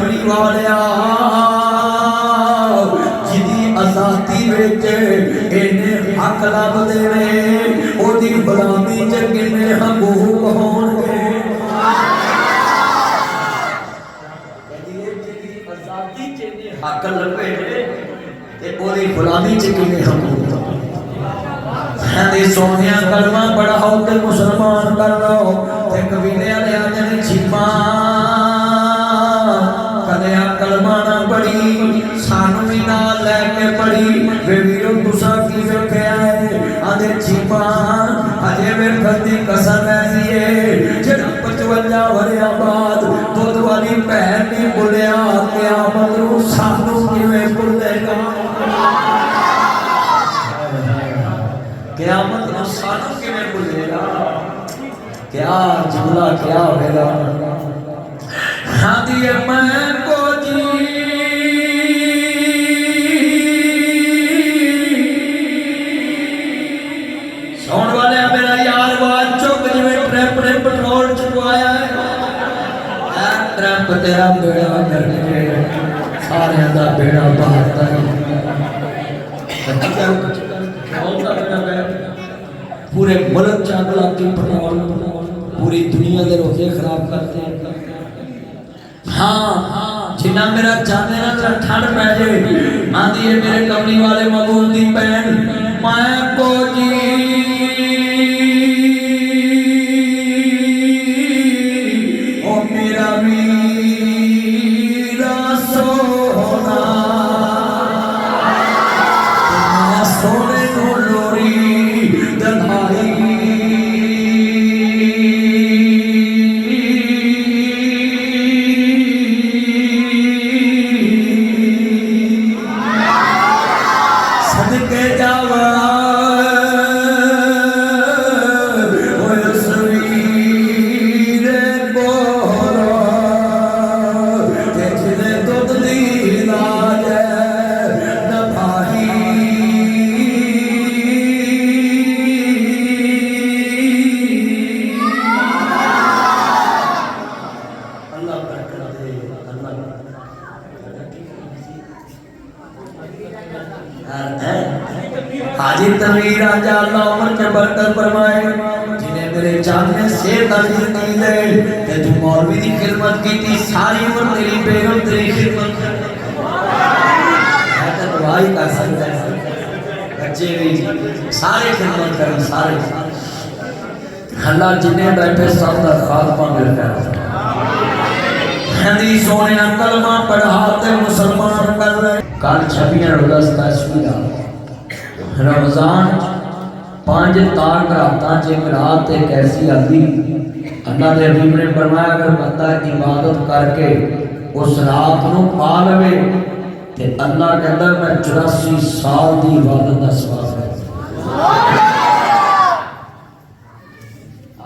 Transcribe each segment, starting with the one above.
कमली वालिया जिदी आजादी विच इन्ने हक लभदे ने ओदी गुलामी च किन्ने हकूक होणगे। हक लभे ते ओदी गुलामी च किन्ने हकूक सोनिया कलमा पढ़ाओ ते मुसलमान कर लो ते कबीले वाले आते ने छिपा कदे कलमा ना पढ़ी सानू भी नाल लैके पढ़ी वे वीरो तुसा की वेख्या है आदे छिपा अजे वे खदी कसम ऐसी है जड़ा 55 वरिया बाद दुध वाली भैन ने बोलिया क़यामत नूं सानू किवें भुलेगा क़यामत नूं सानू किवें भुलेगा क्या जुमला क्या होगा। हाँ दिए मैं को जी सोन वाले मेरा यार बात चुक जिवें ट्रैप ने पेट्रोल चुकवाया है ट्रैप तेरा बेड़ा करके सारे दा बेड़ा बहाता है पूरे मुल्क चागला की पेट्रोल पूरी दुनिया के रोजे खराब करते हैं। हाँ जिन्ना मेरा चाहते ना तेरा ठंड पै जाए आंधी है मेरे कमली वाले मगूल दी भैन मैं को जी ओ मेरा वीरा सोना सोने नो लोरी दधाई हाजी तवीर राजा अल्लाह उम्र के बरकत फरमाए जिन्हें मेरे जान में से तालीम दी ले ते तू मौलवी दी खिदमत की थी सारी उम्र तेरी बेगम तेरी खिदमत है तो दुआई कर सकता है बच्चे भी सारे खिदमत करें सारे अल्लाह जिन्हें बैठे सब दा खात्मा मिलता है हदी सोने कलमा पढ़ाते मुसलमान कर रहे कल 26 रोज़ा 27 रमजान 5 ताक रातां च एक रात एक ऐसी आती अल्लाह के हबीब ने फरमाया अगर बंदा इबादत करके उस रात नूं पा लवे ते अल्लाह कहता मैं 84 साल की इबादत का सवाब है।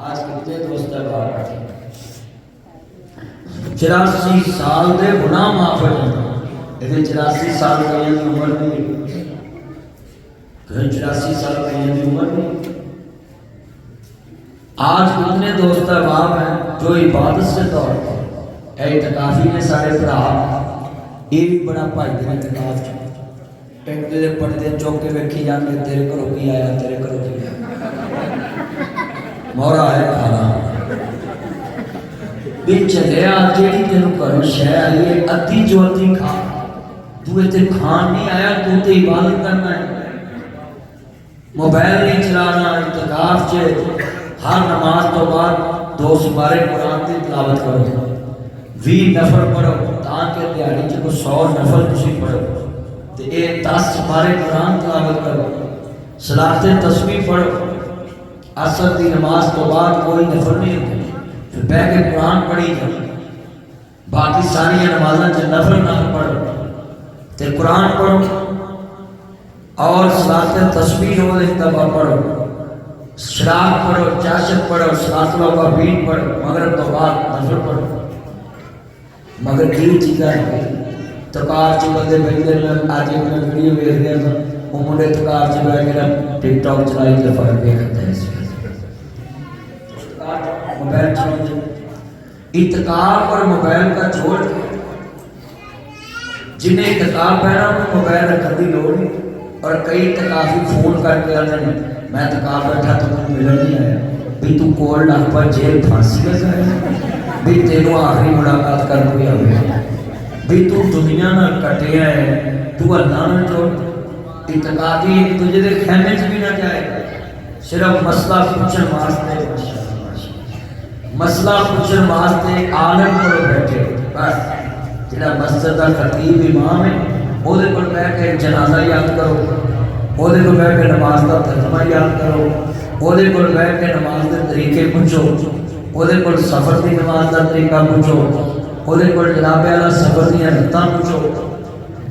आज कितने दोस्त है 84 साल के गुनाह माफ हो जाते 84 साल की उम्र नहीं 84 साल की उम्र में आज कितने दोस्त अहबाब हैं जो इबादत से दौड़ते हैं। इत्तिकाफी ने सारे भरा ये भी बड़ा भाई ने इत्तिकाफ एक दूसरे पढ़ते चौक के वेखी जाते तेरे घरों की आया तेरे घरों की आया मोहरा है खाना भी चलिया जेड़ी तेन घरों शह आई है अद्धी जो अद्धी खा तू इतने खान नहीं आया तू तो इबादत करना है मोबाइल नहीं चलाना इत्तिकाफ च हर नमाज तो बाद 2 सुपारे कुरान की तिलावत करो 20 नफल पढ़ो ताकि दिहाड़ी च 100 नफल तुम पढ़ो तो ये 10 सुपारे कुरान तिलावत करो सलाते तस्बीह पढ़ो असर की नमाज तो बाद कोई नफल नहीं होती फिर बह के कुरान पढ़ी जाओ बाकी सारी नमाजा च नफल ना पढ़ो तो कुरान पढ़ो और सलाते तस्बीह रोज़ दफा पढ़ो शराब पढ़ो चाशत पढ़ो सलातों का बीट पढ़ो मगरब तो बाद नफल पढ़ो मगर तीन चीज़ा है तकार च बंदे बैठे आज एक मैं वीडियो देख रहा था वो मुंडे तकार च बैठ के टिकटॉक चलाई तो फर्क देखता है मोबाइल चलाते इत्तिकाफ और मोबाइल का छोड़ जिन्हें इतकाफ है ना उन्हें मोबाइल रखने की लोड़ नहीं। और कई इतकाफी फोन करके आते हैं मैं इतकाफ बैठा तो मैं मिलन नहीं आया भी तू कोल लग पा जेल फांसी लगा भी तेनों आखिरी मुलाकात कर कोई आवे भी तू दुनिया ना कटिया है तू अल्लाह ना जोड़। इतकाफी एक दूजे के खेमे च भी ना जाए सिर्फ मसला पूछने वास्ते मसला पूछने वास्ते आलम को बैठे बस जिहड़ा मस्जिद का खतीब इमाम है ਉਹਦੇ ਕੋਲ ਬਹਿ ਕੇ ਜਨਾਜ਼ਾ याद करो ਉਹਦੇ ਕੋਲ ਬਹਿ ਕੇ नमाज का तर्जमा याद करो ਉਹਦੇ ਕੋਲ ਬਹਿ ਕੇ नमाज के तरीके पूछो ਉਹਦੇ ਕੋਲ सफर की नमाज का तरीका पूछो ਉਹਦੇ ਕੋਲ जनाबे वाला सफर दी हदतां पूछो।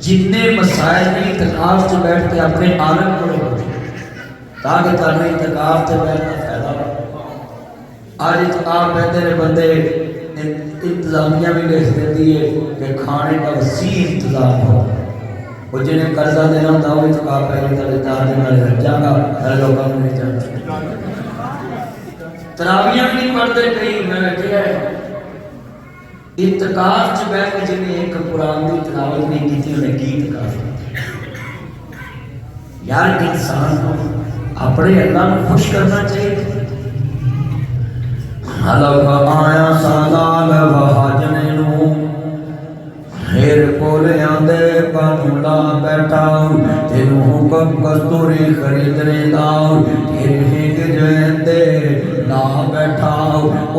जिन्ने मसाइल ने इतकाफ च बैठ के अपने आलम करो ताकि तुहानू इतकाफ से बैठना फायदा हो। अज इतकाफ बैठते ने बंदे इंतजामिया भी लिख देती है कि खाने का वसी इंतजाम हो वो जिन्हें कर्जा देना होता वो इतकाफ पहले रख जाएगा हर लोगों को नहीं जाना तरावियां भी नहीं पढ़ते कई मैं बैठे इतकाफ च बैठ के जिन्हें एक कुरान की तिलावत नहीं की उन्हें की इतकाफ यार इंसान को अपने अल्लाह को खुश करना चाहिए। हलक आया सालाल वहाजने नू हेर कोले आंदे कानूला बैठा तेनू हुक्म कस्तूरी खरीदने दा तेरे हिंग जैंदे ला बैठा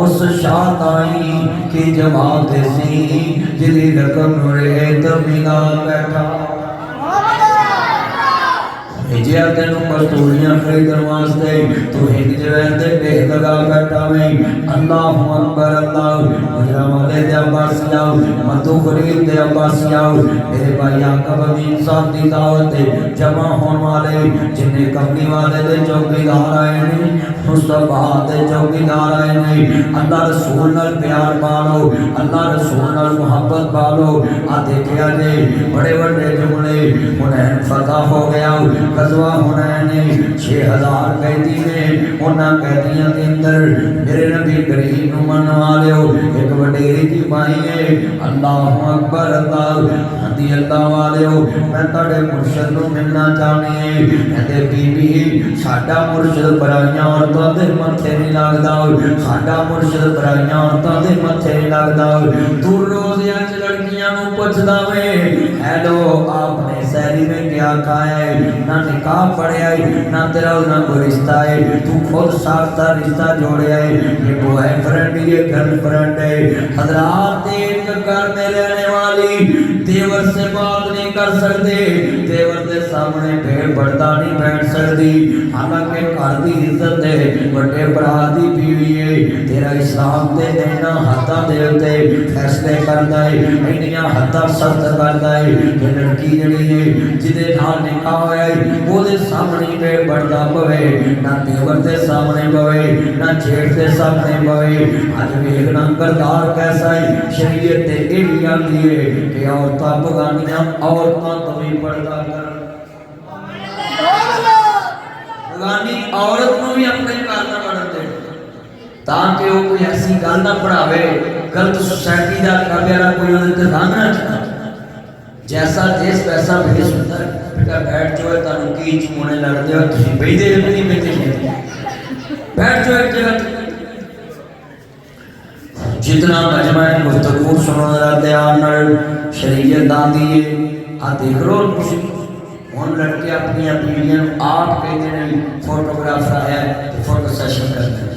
उस शाताई की जवाब देसी जिली रकम रेत मिला बैठा भेजिया तेनू कस्तूरियां खरीदने वास्ते तू हिंग जैंदे बेह लगा बैठा में अल्लाह अकबर अल्लाह मुजरा वाले दे अब्बास जाओ मधु खरीद दे अब्बास जाओ मेरे भाई आका बमीन साहब दी दावत दे जमा होने वाले जिन्ने कमली वाले दे चौकीदार आए ने मुस्तफा दे चौकीदार आए ने अल्लाह रसूल नाल प्यार पालो अल्लाह रसूल नाल मोहब्बत पालो आ देखिया जे बड़े बड़े जुमले हुनैन फतह हो गया गजवा हुनैन ने 6000 कैदी ने उन्हां कैदियां के अंदर मेरे नबी करीम नू मन वालियो एक वडेरी दी माई है अल्लाह अकबर अल्लाह हदी अल्लाह वालियो मैं तुहाडे मुर्शिद नू मिलना चाहनी है कहंदे बीबी साडा मुर्शिद पराइयां औरतां दे मत्थे नहीं लगदा साडा मुर्शिद पराइयां औरतां दे मत्थे नहीं लगदा तू रोज़ियां च लड़कियां नू पुछदा वे हेलो आपने सहरी में क्या खाया है ना निकाह पढ़िया है ना तेरा ना कोई रिश्ता है तू खुद साख्ता रिश्ता जोड़िया है ये बॉयफ्रेंड ये गर्लफ्रेंड है हजरात एक घर में रहने वाली देवर से बात नहीं कर सकते देवर के सामने भेड़ बढ़ता नहीं बैठ सकती हालांकि घर की इज्जत है बड़े भरा की बीवी है तेरा इस्लाम दे देना हत्था दे उत्ते फैसले करता है इंनियां हत्था सख्त करता है कि लड़की जड़ी है जिदे नाल निकाह होया है ओदे सामने भेड़ बढ़ता पवे ना देवर के सामने पवे ना जेठ के सामने पवे अज वेखना करदार कैसा है शरीयत ते ये भी आती है कि औरतां बगानियां औरतां तो भी पर्दा कर बगानी औरत को भी अपने घर ना बढ़न दे ताकि वो कोई ऐसी गल ना पढ़ावे गलत सोसाइटी का कबे वाला कोई उन्हें रंग ना चढ़ा जैसा देश वैसा भेष होता है बेटा बैठ जाओ तुहानू की चूने लगदे हो तुसीं बैठदे नहीं बैठदे बैठ जाओ एक जगह जितना मजमा है गुफ्तगू सुनो जरा ध्यान नाल शरीयत आंदी है आ देख लो तुसीं हुण लड़के अपनी बीवियां आप कहते हैं फोटोग्राफर आया तो फोटो सेशन करते हैं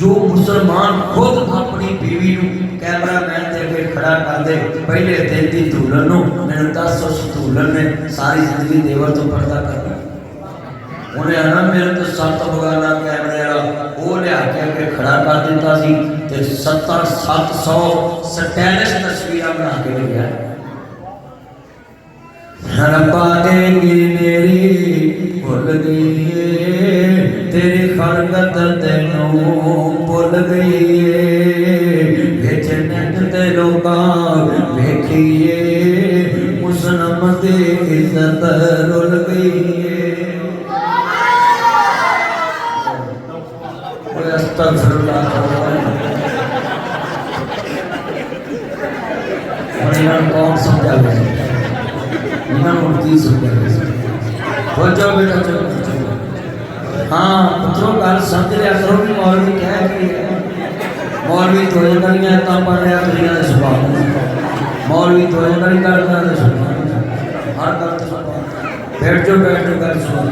जो मुसलमान खुद अपनी बीवी नू कैमरा मैन दे के खड़ा कर दे पहले दिन की धूलन नू मैंने 10 उस धूलन ने सारी जिंदगी देवर तो पर्दा करना उन्हें आना मेरे तो 7 बगाना कैमरे वाला वो लिया के खड़ा कर दिता सी ते 700 स्टाइलिश तस्वीरें बना के लिया रब्बा की मेरी भुल गई तेरी खलकत तेनू भुल गई बिच नेट ते लोका वेखिए मुसलम दी इज्जत रुल गई अस्तगफिरुल्लाह कौन समझा गया इन्होंने की समझा गया हो जाओ बेटा चलो हाँ पुत्रों गल समझ लिया करो भी मौलवी कह के मौलवी तो गलियां इतना पढ़ रहा दुनिया के सुभाव मौलवी तो गली करता हर गल बैठ जो गल सुन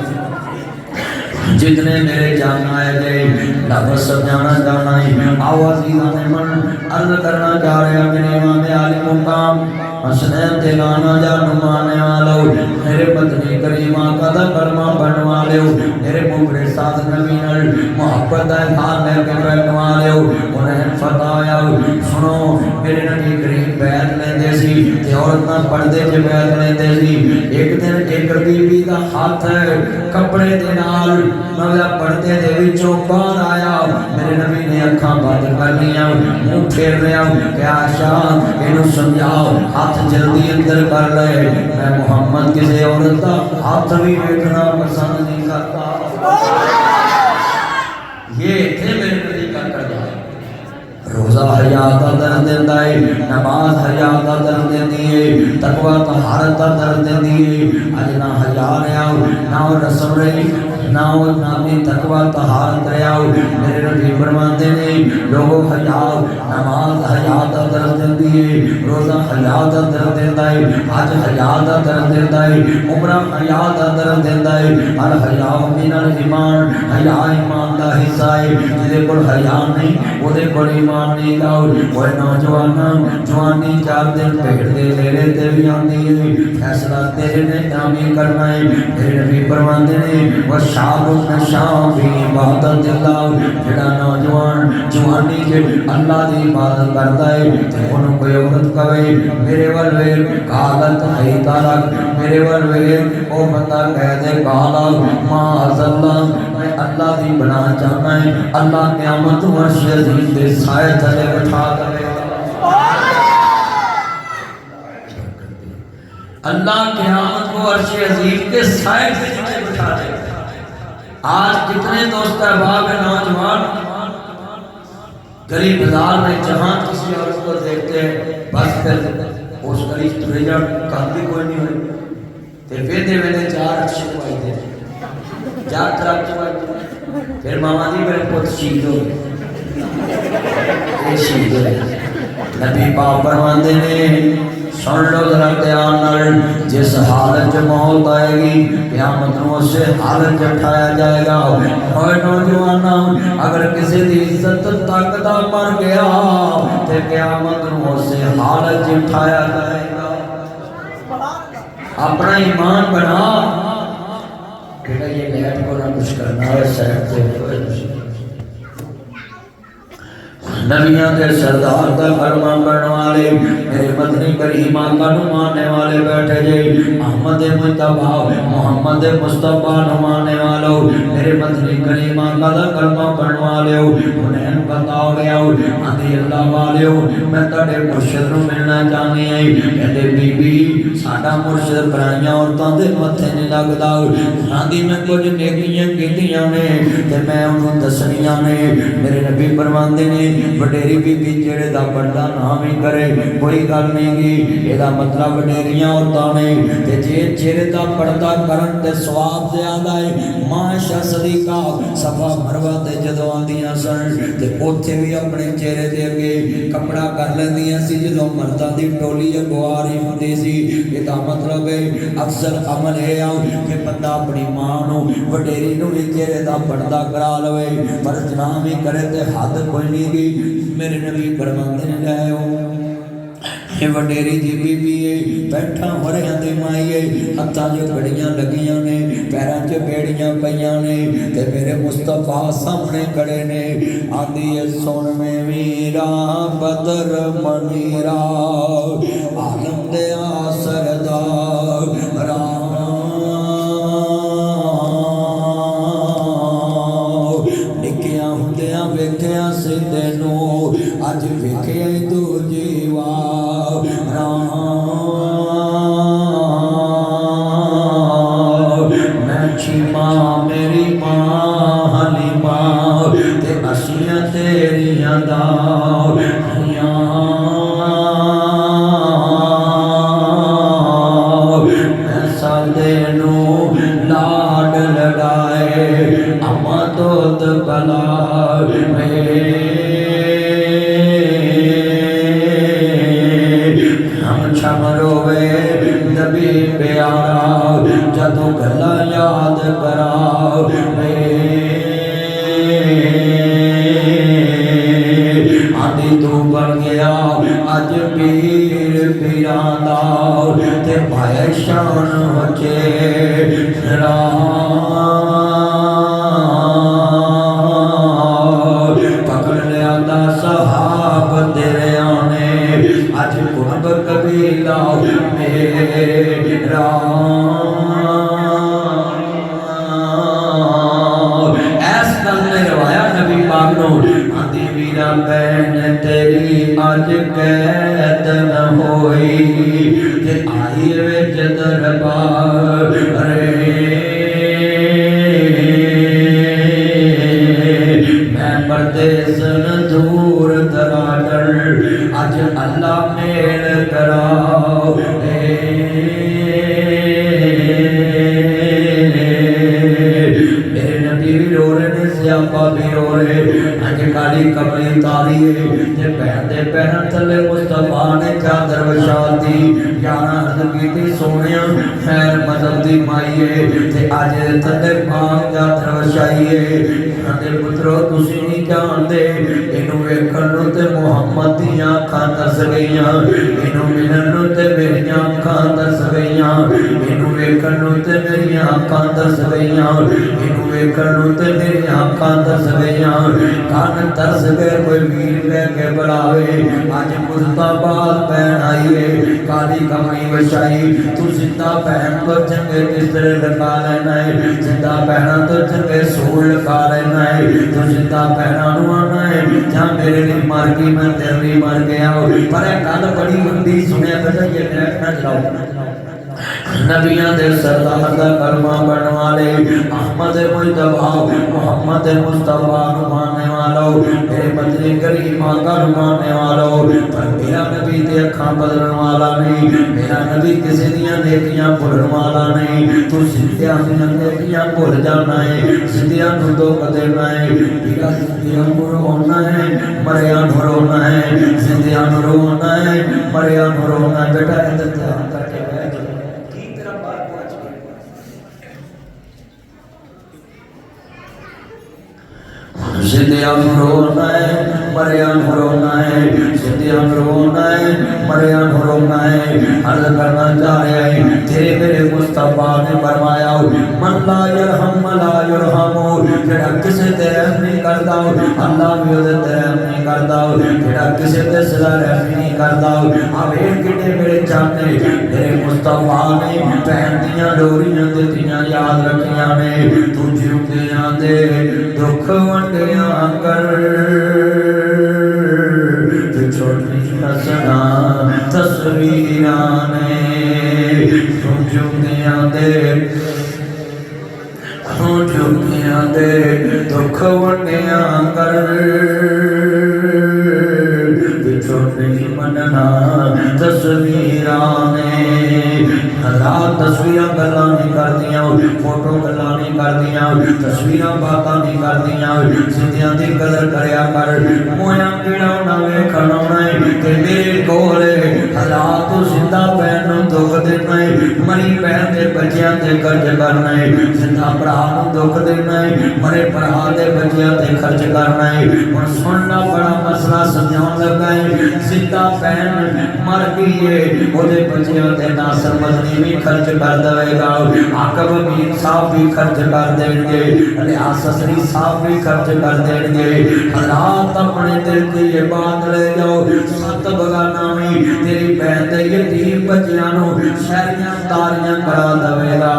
जितने मेरे जाना है गए लफ्ज़ समझाना चाहना है आवाज़ की मन अर्ज करना चाह रहे हैं मेरे इमाम आली मुकाम हसनैन दिलाना जान माने वालो मेरे पत्नी करीमा का कलमा पढ़ने वाले हो मेरे मुखड़े साथ नबी नल मोहब्बत है खान ने के रहने वाले हो उन्हें फताया सुनो मेरे नबी करीम बैठ लेंदे सी ते औरत ना पर्दे च बैठ लेंदे सी एक दिन एक बीबी का हाथ कपड़े दे नाल नवा पर्दे दे विचों बाहर आया मेरे नबी ने अखां बंद कर लिया मुंह फेर लिया क्या शाह इन्हू समझाओ हाथ जल्दी अंदर कर ले मैं मोहम्मद किसी औरत का हाथ भी देखना पसंद नहीं करता ये थे मेरे नबी का करना रोजा हया का दर्द देता है नमाज हया का दर्द देती है तकवा तहारत का दर्द देती है अज ना हया रहा ना रस्म रही ना नामी तकवा तहारत रहा मेरे नबी फरमाते ने लोगों हया नमाज हया का दर्द देती है रोजा हया का दर्द देता है आज हया का दर्द देता है उम्र हया का दर्द देता है अल हया मिनल ईमान हया ईमान का हिस्सा है जिहदे कोल हया नहीं ओदे कोल ईमान नहीं लाओ ओए नौजवान जवानी 4 दिन भेड़ दे मेरे ते भी आंदी है फैसला तेरे ने नामी करना है मेरे नबी फरमाते ने वो शाम शाम भी इबादत दिलाओ जेड़ा नौजवान जवानी जे अल्लाह दी इबादत करदा है ते ओनु कोई औरत कहे मेरे वल वे कालत है तारक मेरे वल वे ओ बंदा कह दे काला माअल्लाह मैं अल्लाह दी बना चाहना है अल्लाह क़यामत वर्ष अजीम दे साए तले बैठा देगा अल्लाह क़यामत को अर्श अजीम के साए तले बैठा देगा आज कितने दोस्त अहबाब है नौजवान गली बाजार में जहां किसी औरत को देखते हैं बस फिर उस गली रिजल्ट काफी कोई नहीं हुई ते वेदे वेदे 4 अच्छे पाई दे 4 ट्रक चवाई फिर मामा दी मेरे पुत शहीद हो गए शहीद हो नबी पाक फरमाते ने सुन लो जरा ध्यान नाल जिस हालत च मौत आएगी क़यामत नूं उस हालत च उठाया जाएगा और नौजवाना अगर किसी की इज्जत तक दा मर गया ते क़यामत नूं उस हालत च उठाया जाएगा अपना ईमान बना बेटा ये लैट को ना कुछ करना है साइड से नबियां के सरदार का फरमा पढ़ने वाले मेरे मदनी करीम आका नु मानने वाले बैठे जे अहमद मुस्तफा मोहम्मद मुस्तफा नु मानने वालो मेरे मदनी करीम आका दा कलमा पढ़ने वाले हो उन्हें बताओ गया आंदी अल्लाह वाले हो मैं तेरे मुर्शिद नु मिलना चाहनी है कहते बीबी साडा मुर्शिद पराइयां औरतां दे मथे नहीं लगदा आंदी मैं कुछ नेकियां कीतियां ने ते मैं उन्हों दसनियां ने मेरे नबी फरमांदे ने वडेरी बीबी जेड़े दा पर्दा ना भी करे कोई गल नहीं गी एदा मतलब वडेरियां औरतां ने ते जे जेड़े दा पर्दा करन ते सवाब ज्यादा है माशा सदीका सफा मरवा ते जदों आंदियां सन ते ओथे भी अपने चेहरे दे अगे कपड़ा कर लैंदियां सी जदों मर्दां दी टोली अगवा रही हुंदी सी एदा मतलब है अक्सर अमल है कि बंदा अपनी मां नूं वडेरी नूं भी चेहरे दा पर्दा करा लवे पर जना भी करे ते हद कोई नहीं गी मेरे नबी फरमाते ने लाओ ये वडेरी जी बीबी है बैठा मरियां दे माईए हत्थां जो घड़ियां लगियां ने पैरां च बेड़ियां पईयां ने ते मेरे मुस्तफा सामने खड़े ने आंदी है सुन में वीरा बदर मनीरा आलम दे सरदार निकिया हुंदियां वेखिया सी तेनू अज वेखिया तू जीवा मैं छीमा मेरी मां हलीमा ते असियां तेरियां दा छम छम रोवे नबी प्यारा जदों गल्लां याद करावे आदि तू बन गया अज पीर पीरां दा ते पाया शान होचे पकड़ लिया दा सहाब तेरे आने अज कुर्ब कबीला मेरा ऐस गल ने रवाया नबी पाक नूं आंदी वीरा भैन तेरी अज कैद न होई ते आई विच दरबार मैं परदेसन दूर दराडर अज अल्लाह मेल कराओ मेरे नबी भी रो रहे ने सियापा भी रो रहे अज काली कमली तारी ते भैन दे पैरां थले मुस्तफा ने चादर विछाती यारा अर्ज कीती सोहणिया खैर मदद दी माईए ते अज थले पाक चादर विछाईए दे पुत्रो तुसी नहीं जानते इनू वेखण नूं ते मुहम्मद दीयां अखां तरस गईयां इनू मिलण नूं ते मेरियां अखां तरस गईयां इनू वेखण नूं ते मेरियां अखां तरस गईयां इनू वेखण नूं ते मेरियां अखां तरस गईयां कान तरस गए कोई वीर बह के बुलावे अज मुस्ताबाद भैन आई है काली कमली विछाई तू जिंदा भैन तो चंगे बिस्तर लगा लेना है जिंदा भैन तो चंगे सूल लगा लेना तू जिंदा भैनों नूं आना है जां मेरे लिए मर गई मैं तेरे लिए मर गया पर गल बड़ी लंबी सुनिया बेटा ये ना चलाओ नबियां दे सरदार दा कलमा पढ़ने वाले अहमद मुस्तफा मोहम्मद मुस्तफा नु मानने वालो मेरे बदले करीम आका नु मानने वालो पर मेरा नबी ते अखां बदलने वाला नहीं मेरा नबी किसी दियां नेकियां भुलण वाला नहीं तू सिद्धियां दियां नेकियां भुल जाना है सिद्धियां नु दुख देना है तेरा सिद्धियां नु रोना है मरिया नु रोना है सिद्धियां नु रोना है मरिया नु रोना बेटा इधर ध्यान करके सिद्धियां रोना है मरिया रोना है सिद्धियां रोना है मरिया रोना है अर्ज करना चाह रहा है तेरे मेरे मुस्तफा ने फरमाया मन ला यरहम ला यरहमो जेड़ा किसे ते रहम नहीं करदा अल्लाह भी ओदे ते रहम नहीं करदा जेड़ा किसे ते सदा रहम नहीं करदा आ वेख किने मेरे चाहते मेरे मुस्तफा ने भैन दियां डोरियां दित्तियां याद रखियां ने तू जिउंदियां दे दुख वंडियां कर छोटी हसना तस्वीरां ने झुमदियां दे दुख वंडियां कर छोटी मनना तस्वीरां ने हज़ार तस्वीरां गल्लां नहीं करदियां फोटो गल्लां नहीं करदियां तस्वीरां बातां नहीं करदियां सिद्धियां दी कदर करया कर मोया केड़ा ना वेखण आउणा है ते मेरे कोल हज़ार तू जिंदा भैन नूं दुख देना है मरी भैन दे बच्चियां ते खर्च करना है जिंदा भरा नूं दुख देना है मरे भरा दे बच्चियां ते खर्च करना है हुण सुनना बड़ा मसला समझाउण लगा है जिंदा भैन मर गई है ओदे बच्चियां ते ना समझ भी खर्च कर देगा आकब अमीर साहब भी खर्च कर देंगे रियाज ससरी साहब भी खर्च कर देंगे हालात अपने दिल की ये बात ले जाओ सत बगाना में तेरी बहन दे यतीम बच्चियां नु शहरियां तारियां करा देगा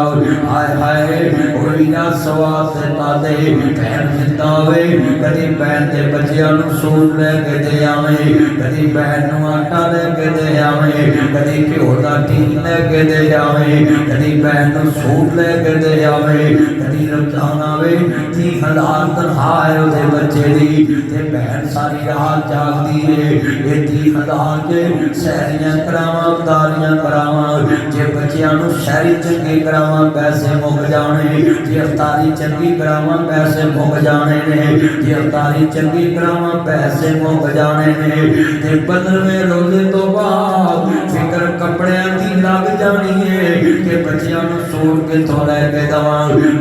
हाय हाय कोई ना सवाल से तादे बहन जिंदा होवे कदी बहन दे बच्चियां नु सूट लेके दे आवे कदी बहन नु आटा लेके दे आवे कदी घिओ दा टीन लेके दे आवे कदी बहन नूं सूट लेके दे आवे कदी रमजान आवे 30,000 तनख्वाह है उहदे बच्चे दी ते बहन सारी रात जागदी है ये 30,000 के सहरियां करावां अफ्तारियां करावां जे बच्चियां नूं सहरी चंगी करावां पैसे मुक जाने जे अफ्तारी चंगी करावां पैसे मुक जाने ने जे अफ्तारी चंगी करावां पैसे मुक जाने ने ते 15वें रोजे तो बाद फिक्र सूट कितों लैके दवा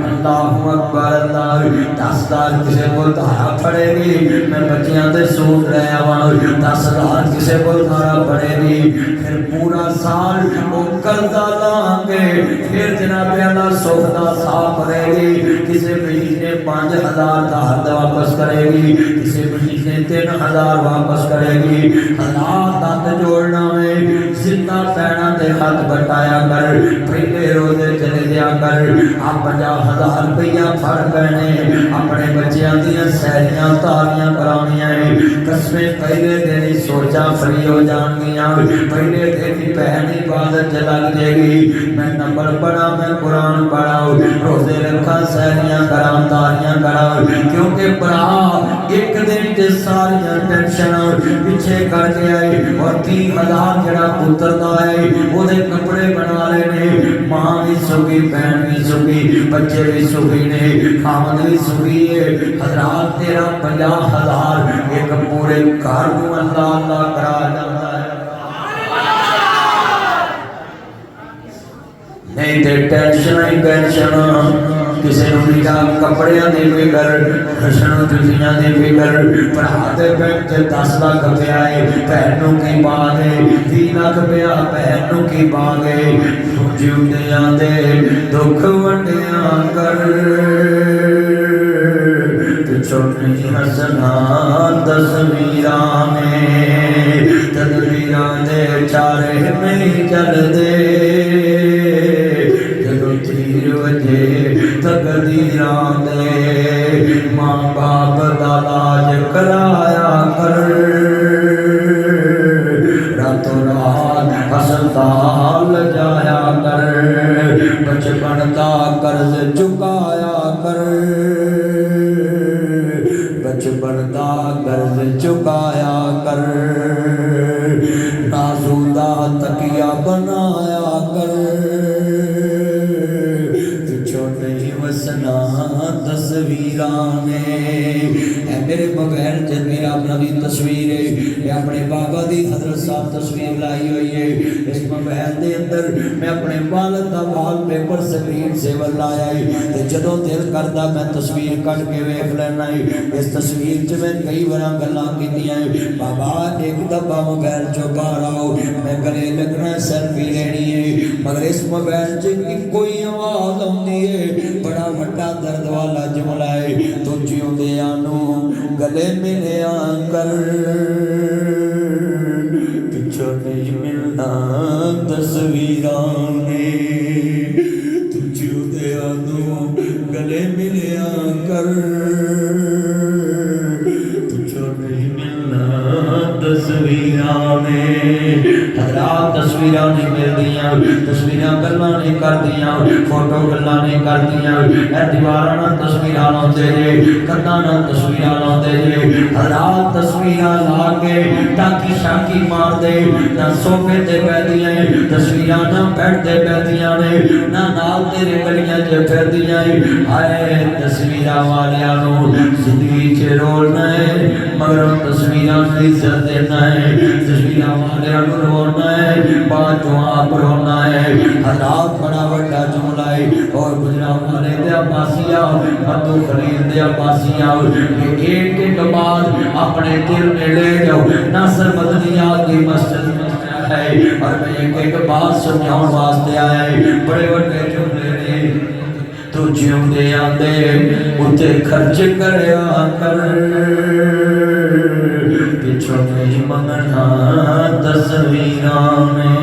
अल्लाह अकबर अल्लाह 10,000 किसी को धारा फड़ेगी मैं बच्चियां दे सूट ले आवा 10,000 किसी को धारा फड़ेगी फिर पूरा साल वो कर्जा लांगे फिर जनाब अल्लाह सुख दा साफ करेगी किसी महीने 5,000 धार वापस करेगी किसी महीने 3,000 वापस करेगी हालात हाथ जोड़ना है जिंदा पैना दे हाथ बटाया कर पहले रोजे चले दिया कर आप 50,000 रुपया फड़ पैने अपने बच्चों दियां सैरियां तारियां करानियां है कसमें पहले दिन ही सोचा फ्री हो जाएंगियां पहले दिन ही पहली इबादत लग जाएगी मैं नंबर पढ़ा मैं कुरान पढ़ा रोजे रखा सैरियां करा तारियां करा क्योंकि भरा एक दिन ते सारियां टेंशन पीछे करके आए और 30,000 जरा पुत्र दा है ओदे कपड़े बना लेने मां भी सुखी बहन भी सुखी बच्चे भी सुखी ने खामद भी सुखी है हज़रात 50,000 एक पूरे घर को अल्लाह अल्लाह करा जाता है नहीं तो टेंशन ही टेंशन किसी लीड़ा कपड़िया की फिकर खशन जुतियां की फिकर भरा के बैंक 10 लाख पिया है भैन की बागे 20 लाख पिया भैन की बागे जिंदियां दे दुख वंडिया कर पिछों नहीं हसना तस्वीरां में तदबीरां दे चारे नहीं चलदे तकदीरां दे मां बाप दा लाज कराया कर रातों रात हस्पताल जाया कर बचपन दा कर्ज चुकाया कर बचपन दा कर्ज चुकाया कर नाज़ुदा तकिया बनाया कर तस्वीरां में मेरे मोबाइल से मेरा अपना भी तस्वीर है अपने बाबा दी हजरत साहब तस्वीर लाई हुई है इस मोबाइल के अंदर मैं अपने वालिद का वॉलपेपर स्क्रीन सेवर लाया है तो जदों दिल करता मैं तस्वीर कट के वेख लेना है इस तस्वीर च मैं कई बार गल्लां कीतियां बाबा एक दफा मोबाइल चो बाहर आओ मैं गले लगना सेल्फी लेनी है मगर इस मोबाइल च कोई आवाज आती है बड़ा वड्डा दर्द वाला जुमला है तो जिउंदियां नूं गले मिलिया कर पिछों नहीं मिलना तस्वीरां में तू जिउंदियां नूं गले मिलिया कर पिछों नहीं मिलना तस्वीरां में हज़रात तस्वीरां नहीं मिलदियां तस्वीरां गल्लां नहीं करदियां फोटो गल्लां नहीं करदियां ए दीवारां नाल तस्वीरां लाउंदे जे कंधां नाल तस्वीरां लाउंदे जे हज़रात तस्वीरां ला के टाकी शाकी मार दे ना सोफे ते बैठदियां तस्वीरां ना बेड ते बैठदियां ने ना नाल तेरे गलियां च फिरदियां हाय तस्वीरां वालियां नूं जिंदगी च रोलना है मगर तस्वीरां की इज्जत देना है तस्वीरां वालियां नूं रोना है बाद आप रोना है हालात बड़ा बड़ा जुमला है और गुजरा वाले दे अब्बासिया मधु खलील दे अब्बासिया एक एक बाद अपने दिल में ले जाओ नासर मदनिया की मस्जिद है और मैं एक एक बात समझाने वास्ते आया है बड़े बड़े जुमले ने तू जिउंदे आंदे उत्ते खर्च करया कर पिछों नहीं मंगना तस्वीरां में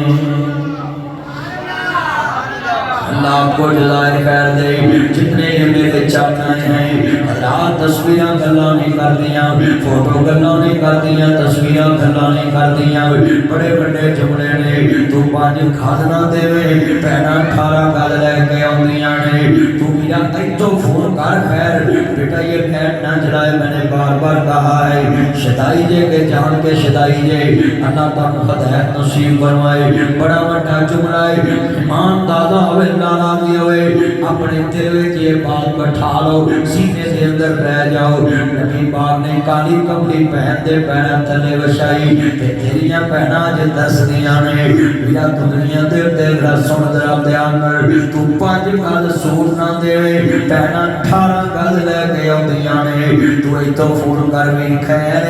आपको जज़ाए खैर दे जितने मेरे चाहना हैं रात तस्वीरां गल्लां नहीं करदियां फोटो गल्लां नहीं करदियां तस्वीरां गल्लां नहीं करदियां बड़े बड़े जुमले ने तू 5 खादना देवे भैणां 18 गल लैके आउंदियां ने तू मेरा इत्थों फोन कर खैर बेटा ये फैन ना जलाए मैंने बार बार कहा है शदाई जे के जान के शदाई जे अल्लाह ताला हिदायत नसीब फरमाए बड़ा बड़ा जुमला है ईमान दादा होवे नाराजी होए अपने दिल में ये बात बैठा लो सीने के अंदर रह जाओ नबी पाक ने काली कमली पहन दे पैर थले वछाई ते तेरियां भैणां जे दसदियां ने मेरा दुनिया दे उत्ते जरा सुन जरा ध्यान नाल तू 5 गज सूट ना देवे भैणां 18 गज लैके आउंदियां ने तू इथों फोन कर भी खैर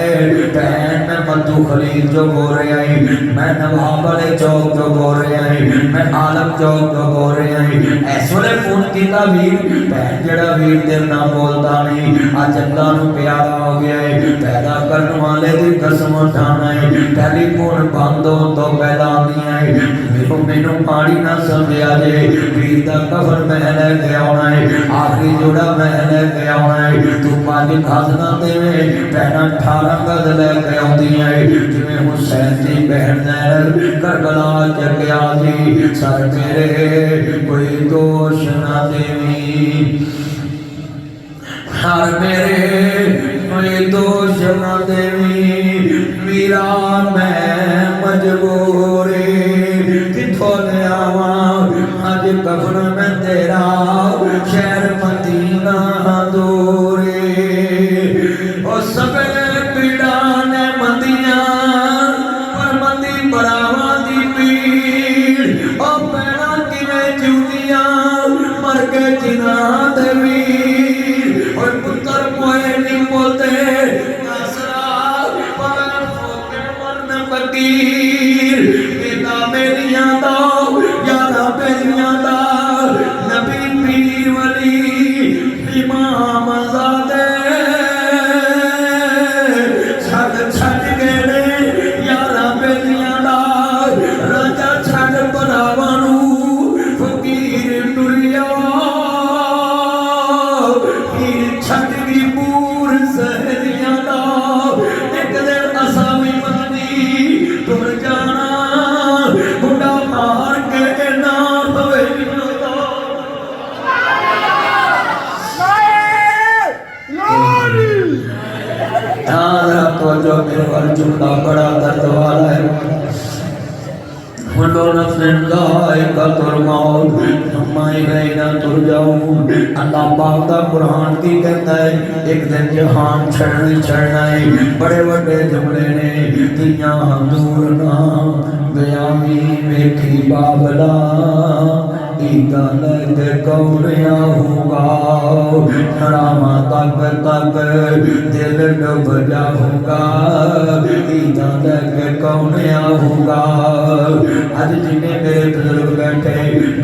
भैन मैं मधु खलील जो बोल रहा है मैं नवाब वाले चौक जो बोल रहा है मैं आलम चौक जो बोल रहा है इस वेले फोन किया वीर भैन जड़ा वीर तेरे नाम बोलता नहीं अज अल्लाह नूं प्यारा हो गया है पैदा करने वाले की कसम उठाना है टेलीफोन बंद होने तो पहला आंदियां है मैनू पानी ना समझा जे वीर का कफन मैं लैके आना है आखिरी जोड़ा मैं लैके आना है तू 5 गज ना देवे भैणां 18 गज लैके आउंदियां है जिवें हुसैन दी बहन नैन करबला च गया जी सर मेरे कोई दोष ना देवी हर मेरे कोई दोष न देवी वीरा मैं मजबूर किथों ले आवा अज कफन में तेरा शहर मदीना दूरे ओ सबे पीड़ा ने मंदियां पर मंदी बरावा दी पीड़ ओ पैना किवें चूतियां मर के जिना दे वीर और पुत्र मोए नहीं बोलते फकीर पिता मेरिया दा यारा बेरिया दा नबी पीर वली इमाम ज़ादे छड़ छड़ गए यारा बेरिया दा राजा छड़ भरावां नूं फकीर टुरिया पीर छड़ गई पूर सहरिया दा एक दिन असा भी तुम जाना बुढ़ा मार के ना पवे तो जो मेरे वाल जुमला बड़ा दर्द वाला है अल्लाह पाक दा कुरान की कहता है एक दिन जहान छड़ना है बड़े बड़े जुमले ने दियां दूर ना बयामी वेखी बाबला ईदा लग कौरिया होगा हरामा तक तक दिल डूब जाऊंगा ईदा लग कौरिया होगा अज जिन्हें मेरे बुजुर्ग बैठे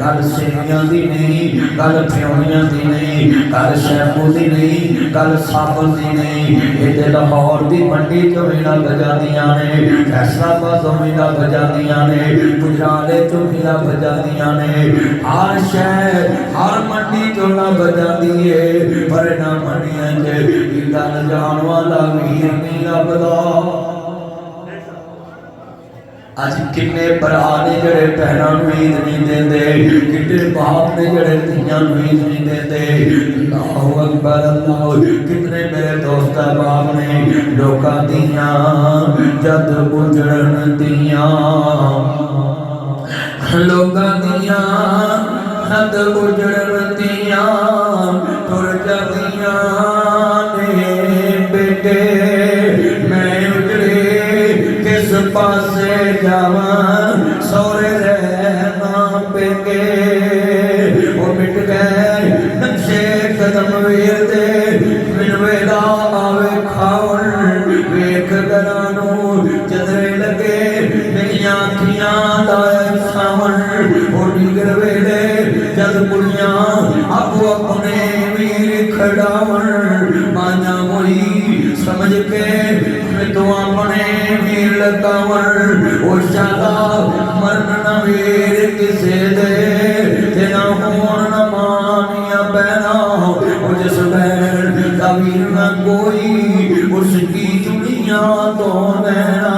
गल सेवियां दी नहीं गल फ्योनियां दी नहीं गल शैम्पू दी नहीं गल साबुन दी नहीं ये लाहौर की मंडी चो मीला बजादियां ने फैसलाबाद तो मीला बजादियां ने गुजराले चो मीला बजादियां ने हर शहर हर मंडी चो ना बजादी है पर ना मंडियां च गल जान वाला वीर नहीं लभदा अज किन्ने भरा ने जड़े भैनों ईद नहीं देंदे किन्ने बाप ने जड़े धीयां ईद नहीं देंदे अल्लाहु अकबर अल्लाह कितने मेरे दोस्त बाप ने लोकां दियां जद गुजरन दियां लोकां दियां जद गुजरन दियां तुर जादियां ने बेटे मैं उजड़े किस पासे जावा सोरे रहना पेके वो मिट गए नक्शे कदम वीर दे मिन वेला आवे खावन वेख गरानू चदरे लगे मेरिया अखियां लाए सावन वो निगर वेले जद कुड़ियां आपो अपने वीर खड़ावन माना मोई समझ के मैं तो अपने वीर लगावन ओ शाला मरन न वीर किसे दे तेना होन न मानिया बहना ओ जिस बहन का वीर न कोई उसकी दुनिया तो नैना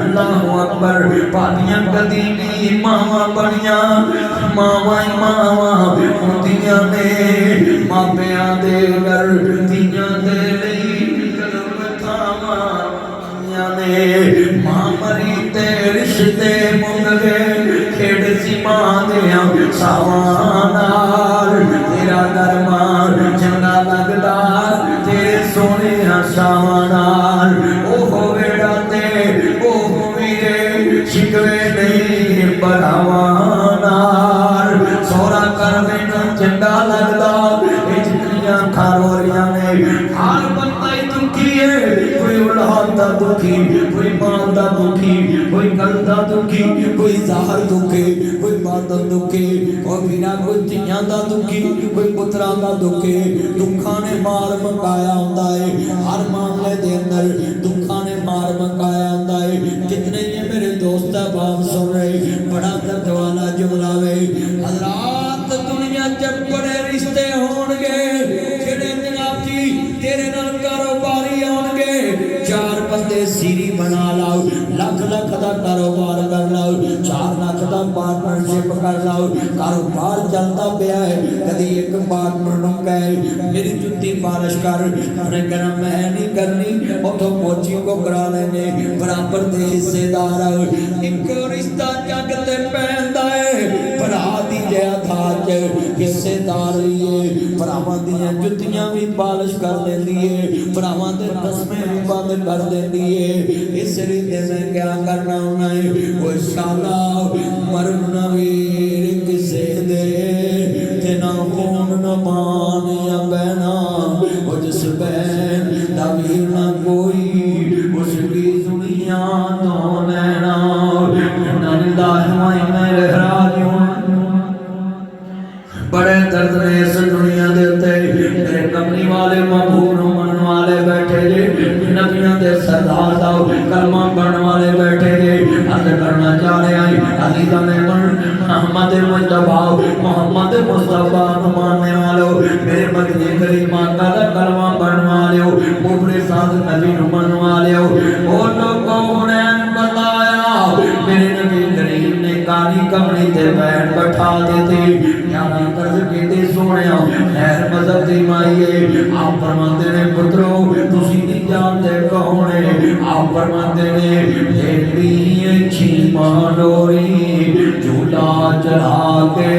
अल्लाहु अकबर पादियां कदीमी मावा बनिया मावा मावा होंदियां ने मापियां दे घर दियां दे लई कदम थावा ने मां मरी ते रिश्ते मुंग गए खेड़ सी मां दियां सावां नाल तेरा दरबार चंगा लगदा तेरे सोने सावां नाल ओ वेड़ा ते ओ वीरे शिकवे नहीं भरावां नाल सोहरा कर मैनू चंगा लगदा ये जितनियां खारोरियां ने हर बंदा ही दुखी है कोई औलाद दा दुखी कोई माल दा दुखी कोई घर दा दुखी कोई ज़ाहर दुखे कोई बादल दुखे और बिना कोई धियां दा दुखी कोई पुत्रा दा दुखे दुखा ने मार मकाया हुंदा है हर मामले दे अंदर दुखा ने मार मकाया हुंदा है कितने ये मेरे दोस्त बाप सुन रहे बड़ा दर्द वाला जुमला वे हज़रात दुनिया च बड़े रिश्ते होणगे जेड़े जनाब जी तेरे नाल कारोबारी आउणगे चार बंदे सीरी बना लाओ लख लख दा कारोबार कर लाओ 4 लाख दा पार्टनरशिप कर लाओ कारोबार चलता पिया है कदी एक पार्टनर नूं कहे मेरी जुत्ती पालिश कर उन्हें कहना मैं नहीं करनी उथों मोची को करा लेने बराबर दे हिस्सेदार एक रिश्ता जग ते पैंदा है भरा दी जायदाद हिस्सेदार है भरावां दियां जुत्तियां भी पालिश कर लेंदी है भरावां दे तस्मे भी बंद कर देती है इस रीते में क्या करना होना है वो शाला मरना वीर किसे दे तेना खून न मान या बहना वो जिस बहन दा वीर ना कोई उसकी दुनिया तो नैना मेरे राजू बड़े दर्द ने इस दुनिया दे उत्ते मेरे कमली वाले महबूब नूं मनण वाले बैठे जे नबियां दे सरदार दा कलमा पढ़न वाले बैठे जे अर्ज करना चाह रहे हैं अली दा मेमन मोहम्मद मुस्तफा नूं मानने वालों मेरे मदनी करीम आका दा कलमा पढ़न वालों मुबरे साध नबी नूं मनण वालों ओ लोगों ने बताया मेरे नबी करीम ने काली कमली ते बैठ बैठा देते यारा कर्ज कीते सोहणिया खैर मजहब दी माईए आप फरमाते ने पुत्रो तुसी नहीं जानते कौन है आप फरमाते ने देवी अच्छी मानोरी झूला चढ़ा के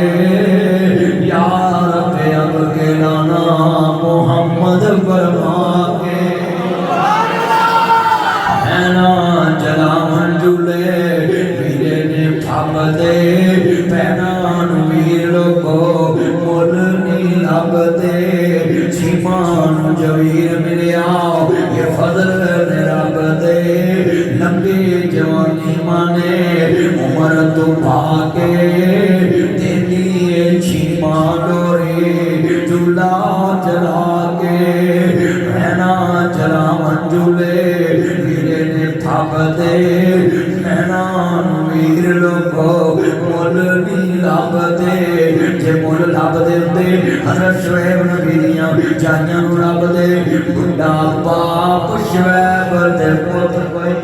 यार पे अब के नाना मोहम्मद फरमा के है ना चला मंजूले वीरे ने ठप दे पैना वीर को मुल नहीं लगते सीमान जवीर मिलिया ये फजल ने रब दे लंबी जवानी माने उम्र तो भागे तेरी सीमान डोरी झूला चला के रहना चला मंजूले वीरे ने थप दे रहना वीर लोगो मुल नहीं लगते जे मुल लभदे हुंदे हज़रत शुएब नबी दियां जाइयां नूं लभदे बुढ़ा बाप शुएब दे पुत कोई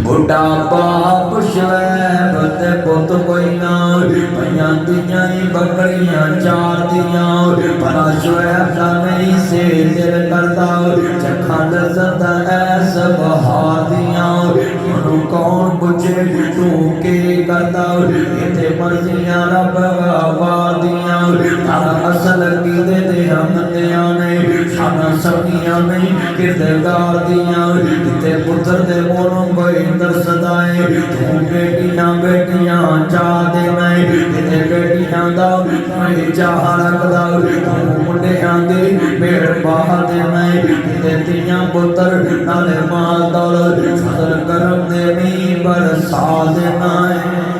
बुढ़ा बाप शुएब दे पुत कोई ना पईयां दियां बकरियां चार दियां भला शुएब दा नहीं से दिल करदा चखा लज़्ज़त ऐस बहार दियां मनु कौन पुछे तू के करदा इत्थे मर्जियां रब वादियां तारा असल कीदे दे हमदियां ने साना सखियां नहीं किरदार दियां किते पुत्र दे मोनों कोई दरसदा है तू बेटियां बेटियां चाह दे मैं किते बेटियां दा मैं चाह रखदा तू मुंडियां दे मेड़ बाह दे मैं किते तियां पुत्र नाले माल दौलत फजल करम दे नी बरसा देना है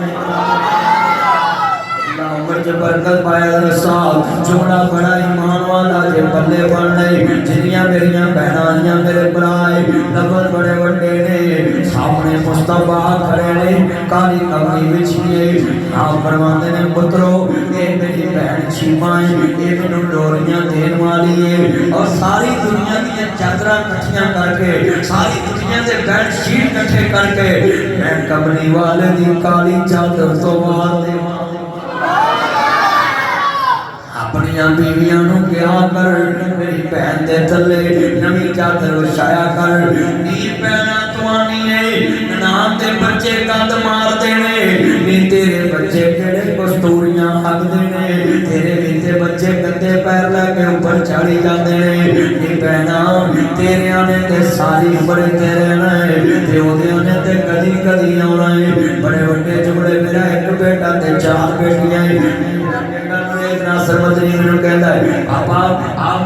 बरकत पाया साल जोड़ा बड़ा ईमान वाला जे बल्ले बन गए जिन्नियां मेरियां बहना आइयां मेरे भराए नफल बड़े वड्डे ने सामने मुस्तफा खड़े ने काली कमली बिछिए आप फरमाते ने पुत्रो ये मेरी बहन शीमा है ये मैनू डोरियां देन वाली है और सारी दुनिया दी चादरां इकट्ठियां करके सारी दुनिया दे बेड शीट इकट्ठे करके मैं कमली वाले दी काली चादर तो मार दे अपनिया बीवियां नूं क्या कर मेरी भैन दे थले नवी चादर विछाया कर नी पैना तुआनी है नाम दे बच्चे कंद मारते ने नी तेरे बच्चे केड़े कस्तूरियां हकदे ने तेरे भी ते बच्चे गंदे पैर लेके ऊपर चढ़ी जाते ने नी पैना तेरे आने ते सारी उम्र तेरे ने ते मदनी मैंने कहता है पापा आप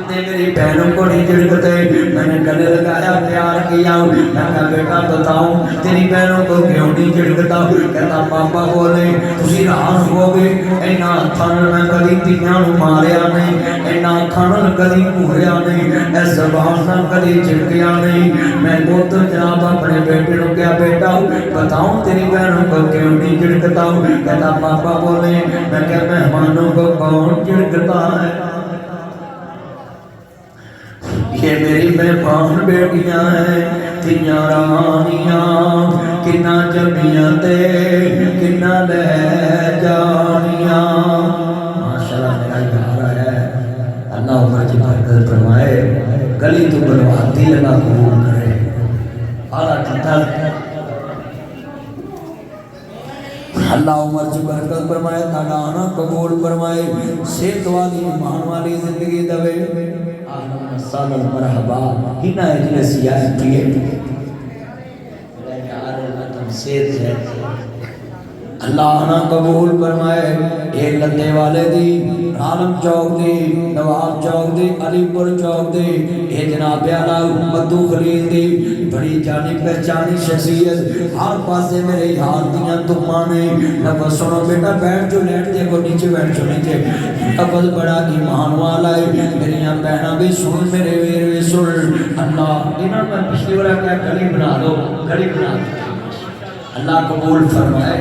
मुझे मेरी बहनों को नहीं झिड़कते। मैंने गले लगाया प्यार किया। मैं कहा बेटा बताऊं तेरी बहनों को क्यों नहीं झिड़कता? कहता पापा बोले तुसी हैरान होगे इन्हां हत्थां नाल मैं कदी धीआं नूं मारिया नहीं, इन्हां अखां नाल कदी घूरिया नहीं, इस ज़बान नाल कदी झिड़किया नहीं। मैं पुत्र जनाब अपने बेटे को क्या बेटा बताऊं तेरी बहनों को क्यों नहीं झिड़कता? कहता पापा बोले। मैं क्या मेहमानों को कौन झिड़कता है? ये मेरी मेहमान बेटियां हैं तियां रानियां किन्ना जमियां ते किन्ना ले जानियां। माशाल्लाह मेरा यार है अल्लाह उम्र की बरकत फरमाए, गली तो बनवाती अल्लाह कबूल करे। आला किता अल्लाह उम्र की बरकत फरमाए, ताड़ा आना कबूल फरमाए, सेहत वाली ईमान वाली जिंदगी दवे। सालन मरहबा हिना इजलसिया प्रिय यार तुम सेहत है अल्लाह ना कबूल फरमाए। एक लद्दे वाले दी आलम चौक दी नवाब चौक दी अलीपुर चौक दी ये जनाब आला मद्दू खलील दी बड़ी जानी पहचानी शख्सियत हर पासे मेरे यार दियां तुमा ने। लफ्ज़ सुनो बेटा बैठ जो लेट दे को नीचे बैठ जो नीचे। लफ्ज़ बड़ा ईमान वाला है मेरिया बहना भी सुन मेरे वीर भी सुन। अल्लाह इन्हां मैं पिछली बार क्या गली बना दो गली बना दो अल्लाह कबूल फरमाए।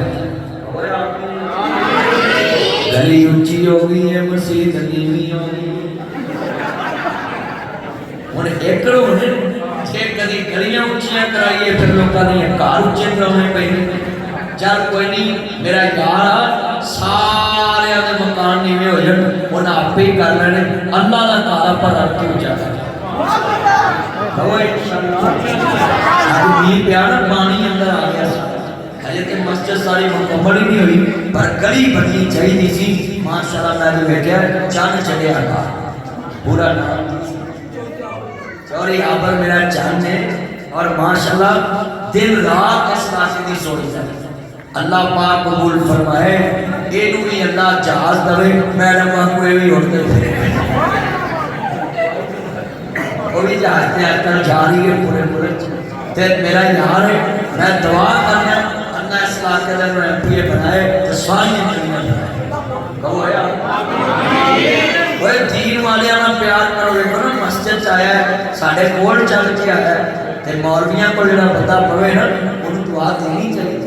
गली ऊंची हो गई है मस्जिद नीवी हो गई हुण एकड़ होने जे कदी गलियां ऊंचियां कराइए फिर लोकां दी घर ऊंचे कराने पैंदे। चल कोई नहीं मेरा यार सारे दे मकान नीवे हो जाण उन्हां आपे ही कर लेने अल्लाह दा घर पर रख के ऊंचा कर हो इंशाअल्लाह। आज भी प्यार पानी अंदर आ गया अजे तो मस्जिद सारी मुकम्मल ही नहीं हुई पर गली बननी चाहिए थी। माशाल्लाह मैं जो बैठा चंद चढ़िया था पूरा नाम सॉरी आबर मेरा चंद है और माशाल्लाह दिन रात इस नाते की सोच है। अल्लाह पाक कबूल फरमाए एनू भी अल्लाह जहाज दवे मैडम कोई भी उड़ते वो भी जहाज पे आकर जा रही है पूरे पूरे ते मेरा यार है मैं दुआ करना अल्लाह इस इलाके का एमपी बनाए तो सारी कहो यार वो दीन वाले ना प्यार करो देखो ना मस्जिद आया है साढ़े कोल चल के आया है ते मौलवियां को जो पता पवे ना उन्हें दुआ देनी चाहिए।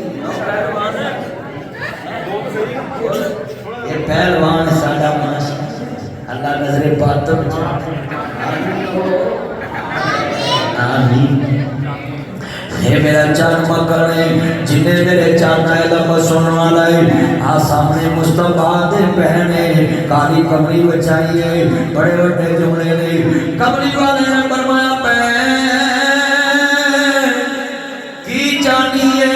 ये पहलवान साडा माशा अल्लाह नजरे बात आमीन। हे मेरा चांद मकर है जिन्हें मेरे चांद आए लफ्ज़ सुनने वाला है आ सामने मुस्तफा दे पहने काली कमरी बचाई है बड़े बड़े जुमले ने कमरी वाले ने फरमाया की जानिए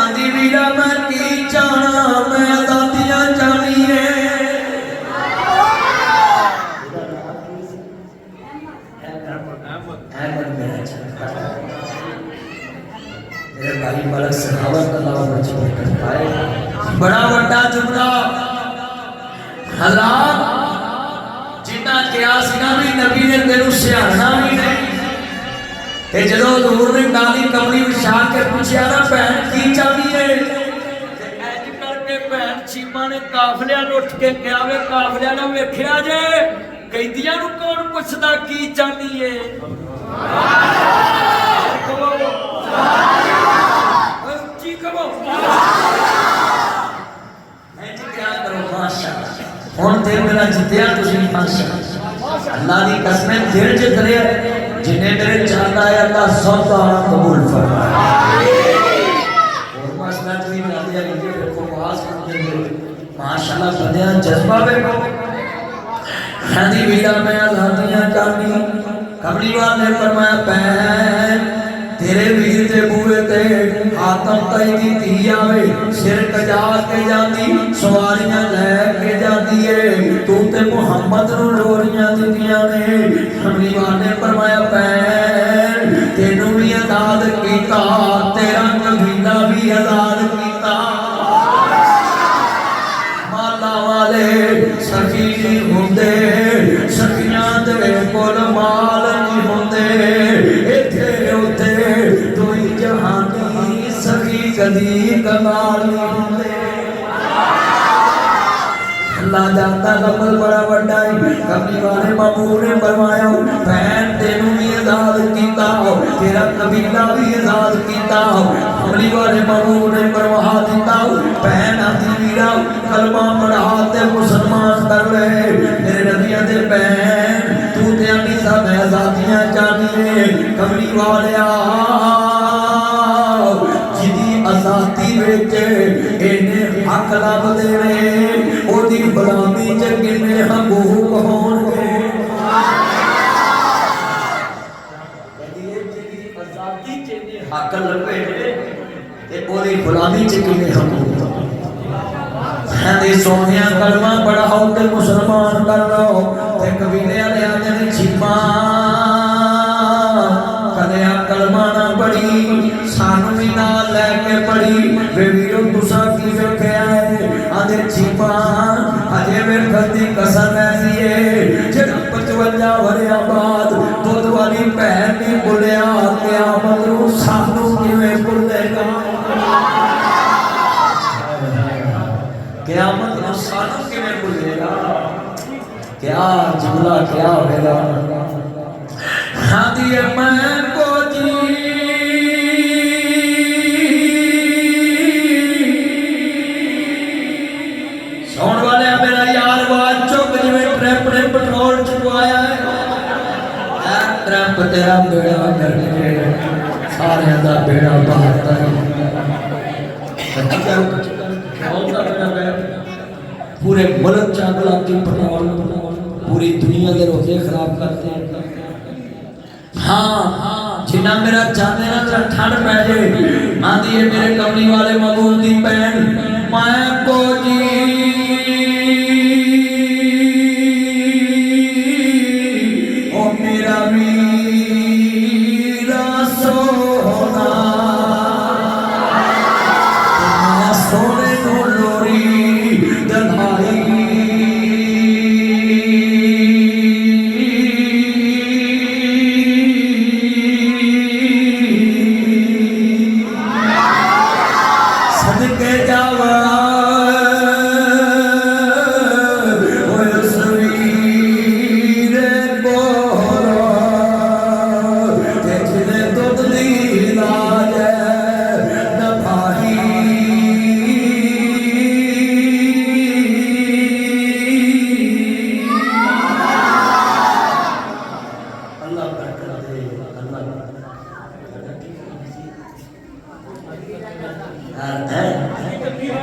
आंधी वीरा मैं की जाना मैं दातियां जानिए। मेरे भाई मलक सखावत अल्लाह बच्चे बरकत पाए। बड़ा बड़ा जुमला हज़रात जिन्ना किया सीना भी नबी ने तेनू सियाना भी नहीं ते जदों हजूर ने काली कमरी विछा के पूछया ना भैन की चाहती है ते इंज करके भैन चीमा ने काफलियां नु उठ के कहा वे काफलियां ने वेखिया जे कैदियां नु कौन पुछदा की चाहती है। हुण दिल मेरा जितया तुसीं माशाअल्लाह अल्लाह दी कसम दिल जित लिया जिन्हें मेरे चाहता है अल्लाह सब तारा कबूल फरमाए। और मसला भी रातिया लीजिए देखो आवाज करते माशाअल्लाह बंदियां जज्बा देखो हदी वीरा में आजादियां चाहनी कमली वाले ने फरमाया पैन तेरे वीर दे बूहे ते आतम तई दी धी आवे सिर कजा के जाती सवारियां लेके जाती है तू ते मुहम्मद नु लोरियां दितियां ने। कमली वाले ने फरमाया पैन तेनू भी आजाद कीता तेरा कबीला भी आजाद कीता। माला वाले कदी कमाल नहीं होंदे। अल्लाह जानता लफज बड़ा वड्डा है। कमली वाले महबूब ने फरमाया भैन तेनू भी आजाद कीता, तेरा कबीला भी आजाद कीता। कमली वाले महबूब ने फरमा दिता भैन आदि वीरा कलमा पढ़ा ते मुसलमान कर ले। मेरे नबियां दे भैन तू ते आनी सब आजादियां चाहिए। कमली वाले जिदी आजादी विच इन्ने हक लभदे ने ओदी गुलामी च किन्ने हकूक होणगे। आजादी च इन्ने हक लभे ते ओदी गुलामी च किन्ने हकूक। कहंदे सोनिया कलमा पढ़ाओ ते मुसलमान कर लो। ते कबीले वाले आंदे ने छिपा कदे कलमा ना पढ़ी सानू भी नाल लैके पढ़ी। वे वीरो तुसा की वेख्या है आंदे छिपा अजे वेखण दी कसम ऐसी है जेड़ा 55 वरिया बाद दुध वाली भैन नहीं भुलिया क़यामत नूं सानू किवें भुलेगा। क़यामत नूं सानू किवें भुलेगा। क्या जुमला क्या होगा। हाँ दिए मैं को जी सोन वाले मेरा यार बात चुप जिवें ट्रैप ने पेट्रोल चुकवाया है। ट्रैप तेरा बेड़ा करके सारे दा बेड़ा बहाता है। पूरे मुल्क चागला की पेट्रोल पूरी दुनिया के रोजे खराब करते हैं। हाँ जिन्ना मेरा चाहते ना जरा ठंड पै जाए। आंदी है मेरे कमली वाले महबूब दी भैन मैं को जी ओ मेरा वीरा सोना सोने नो लोरी दधाई।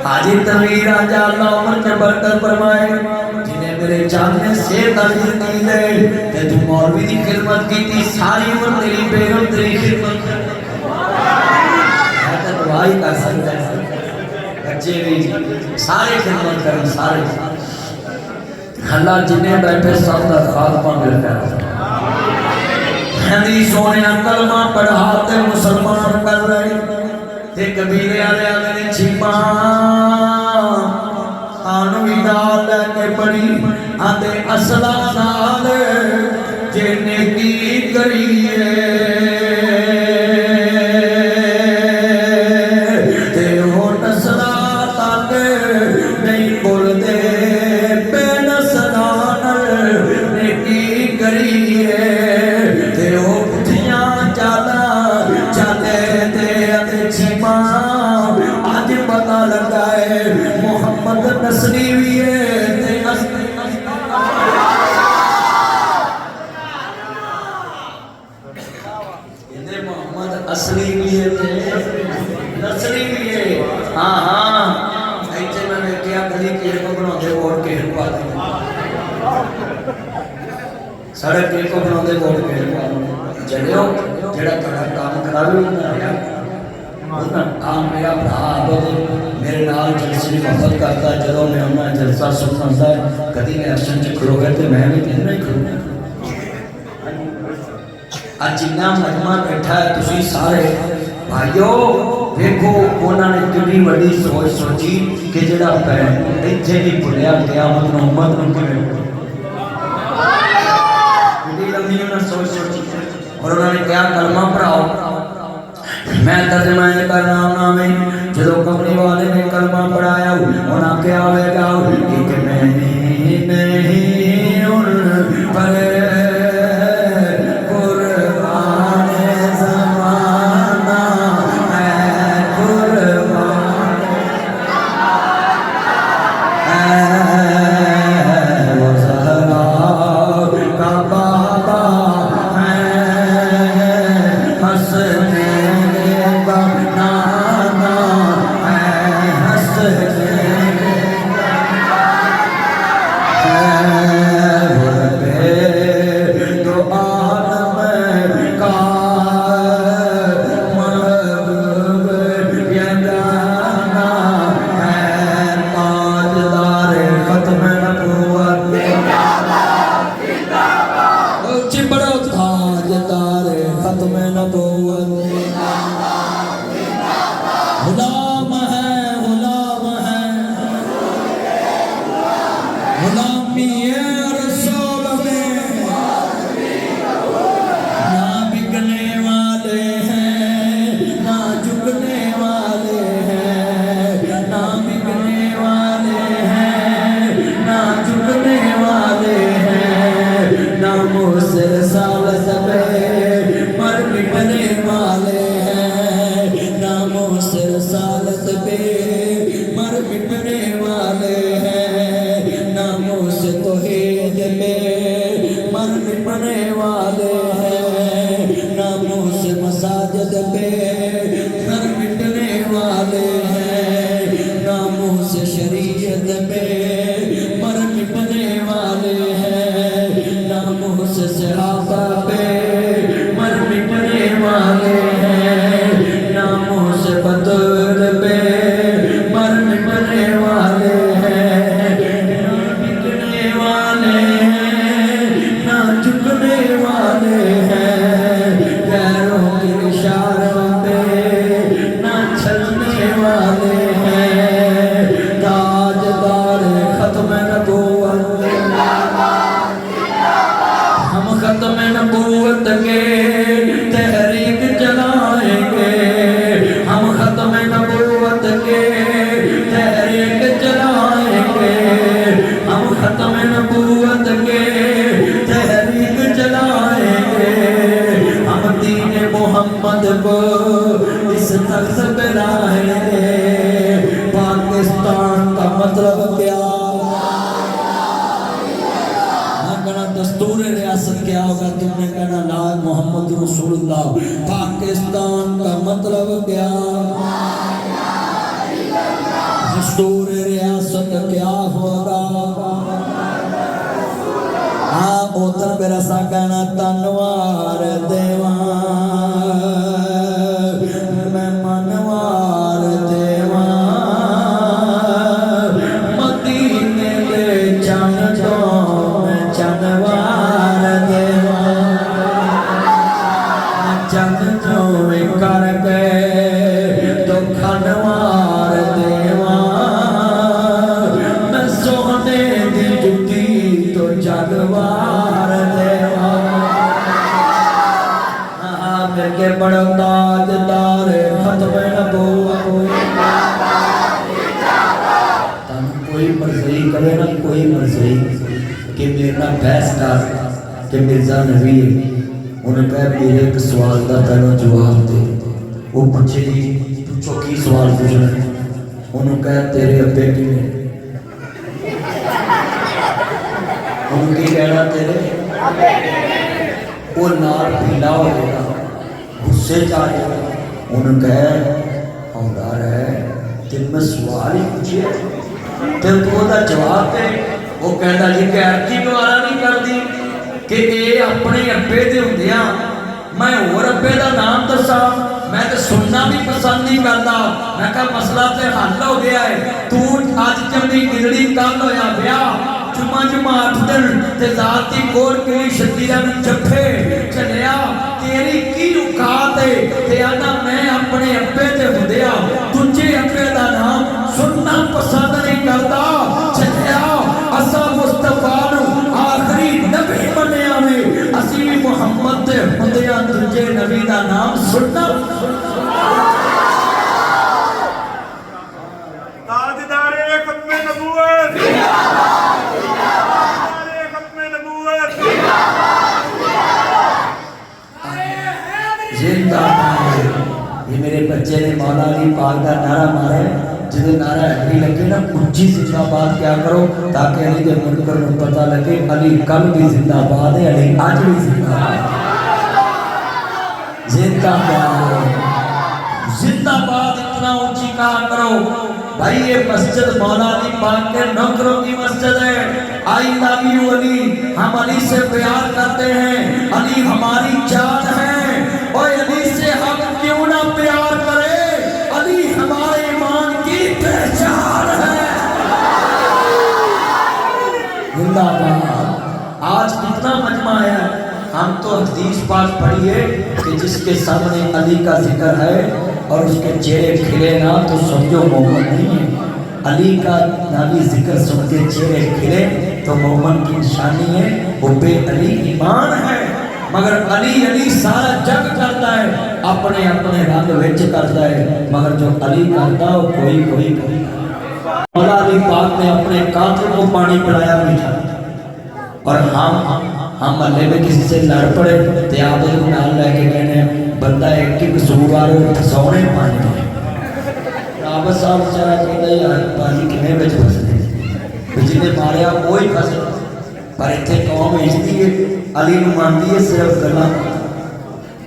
हाजी तवीर राजा अल्लाह उम्र के बरकत फरमाए जिन्हें मेरे जान में से तालीम दी है ते तू मौलवी दी खिदमत की थी सारी उम्र तेरी बेगम तेरी खिदमत मैं तो दुआ ही कर सकता है। बच्चे भी सारे खिदमत करें सारे अल्लाह जिन्हें बैठे सब दा खात्मा मिलता है। हदी सोने कलमा पढ़ा ते मुसलमान कर रहे ते कबीले वाले आंदे ने छिपा आनु भी नाल लैके पढ़ी आंदे असला नाल जे नेकी करिए ते हो नसला तक नहीं बोलदे बेनसला नाल नेकी करिए ते हो पुठियां चाला चले ते छिपा आज पता लगा है मोहम्मद नसली भी है ते मोहम्मद असली भी है नसली भी है। हाँ हाँ ऐसे मैं क्या गली केर को बनाते वोट केर को आते सड़क केर को बनाते वोट केर को जड़ियो जेड़ा तेरा काम करावे ना काम मेरा भरा मेरे नाल जलसे की मोहब्बत करता जो मैं उन्हें जलसा सुनता है कभी मैं अक्शन च खड़ोगे तो मैं भी कहना ही खड़ोगा। आज जिन्ना मजमा बैठा है तुसी सारे भाइयों देखो उन्होंने कितनी बड़ी सोच सोची कि जेड़ा इत्थे भी भुलिया क़यामत नूं उम्मत नूं किवें कितनी लंबी उन्होंने सोच सोची और उन्होंने क्या कलमा पढ़ाओ। मैं तर्जमा करना में जो कमली वाले ने कलमा पढ़ाया उन्हें क्या होगा एक नहीं उन पर कुर्बान ज़माना है कुर्बान वो ज़हरा का बाबा है हंसने का नाना है हंसने पाकिस्तान का मतलब क्या? मैं कहना दस्तूर रियासत क्या होगा, तुमने कहना ला मोहम्मद रसूलुल्लाह। पाकिस्तान का मतलब क्या? दस्तूर रियासत क्या होगा? हाँ उधर मेरा सा कहना तनवार देवा मैं मनवार देवा मदीने ले चन दो मैं चनवार देवा चन दो करके तो खनवार देवा मैं सोने दी जुटी तो जगवार देवा के बड़ो ताजदार खत्म कोई मर्जी करे ना कोई मर्जी कि मेरे ना बहस कर कि मिर्जा नबी उन्हें कह मेरे एक सवाल का पहला जवाब दे। वो पूछे जी पूछो की सवाल पूछना? उन्होंने कह तेरे अब्बे की ने उनकी कहना तेरे वो नाल पीला हो गया गुस्से च आ गया। उन्होंने कह औदार है तेन मैं सवाल ही पूछे तो तू जवाब दे। वो कहता जी गैरती गवारा नहीं करती कि ये अपने अब्बे के होंदिया मैं होर अब्बे का नाम दसा, मैं तो सुनना भी पसंद नहीं करता। मैं कहा मसला तो हल हो गया है, तू अज चंगी गिलड़ी कल होया ब्याह जुमा जुमा 8 दिन ते जाती कोर के शतीरा जफे चलिया तेरी की औकात है ते आना मैं अपने अब्बे ते हुंदिया दूजे अब्बे दा नाम सुनना पसंद नहीं करता। चलिया असा मुस्तफा नू आखिरी नबी मन्निया में असी भी मुहम्मद ते हुंदिया दूजे नबी दा नाम सुनना। जे मेरे बच्चे ने मौला अली पाक का नारा मारा जो नारा अली लगे ना उच्ची जिंदाबाद क्या करो ताकि अली के मुनकर को पता लगे अली कल भी जिंदाबाद है अली आज भी जिंदाबाद जिंदाबाद जिंदाबाद इतना ऊंची कहा करो भाई। ये मस्जिद मौला अली पाक के नौकरों की मस्जिद है। आई लव यू अली, हम अली से प्यार करते हैं, अली हमारी जान है। और अली से हम क्यों ना प्यार करें, अली हमारे ईमान की पहचान है। जिंदाबाद। आज कितना मजमा है, हम तो हदीस पाक पढ़िए कि जिसके सामने अली का जिक्र है और उसके चेहरे खिले ना तो समझो मोहम्मद नहीं है। अली का नामी जिक्र सुन के चेहरे खिले तो मोहम्मद की निशानी है, वो बे अली ईमान है। मगर अली अली सारा जग करता है, अपने अपने रंग विच करता है, मगर जो अली करता वो कोई कोई कोई। मौला अली पाक ने अपने कातिल को पानी पिलाया मीठा, और हम मल्ले में किसी से लड़ पड़े तो आप नाल लैके कहने बंदा एक ही कसूरवार सोने पानी में रावत साहब बेचारा कहता यार पानी किमें बिच फसदे जिन्हें मारिया वो ही फस। पर इतने कौम इजती है अली नूं मानती है सिर्फ गल्लां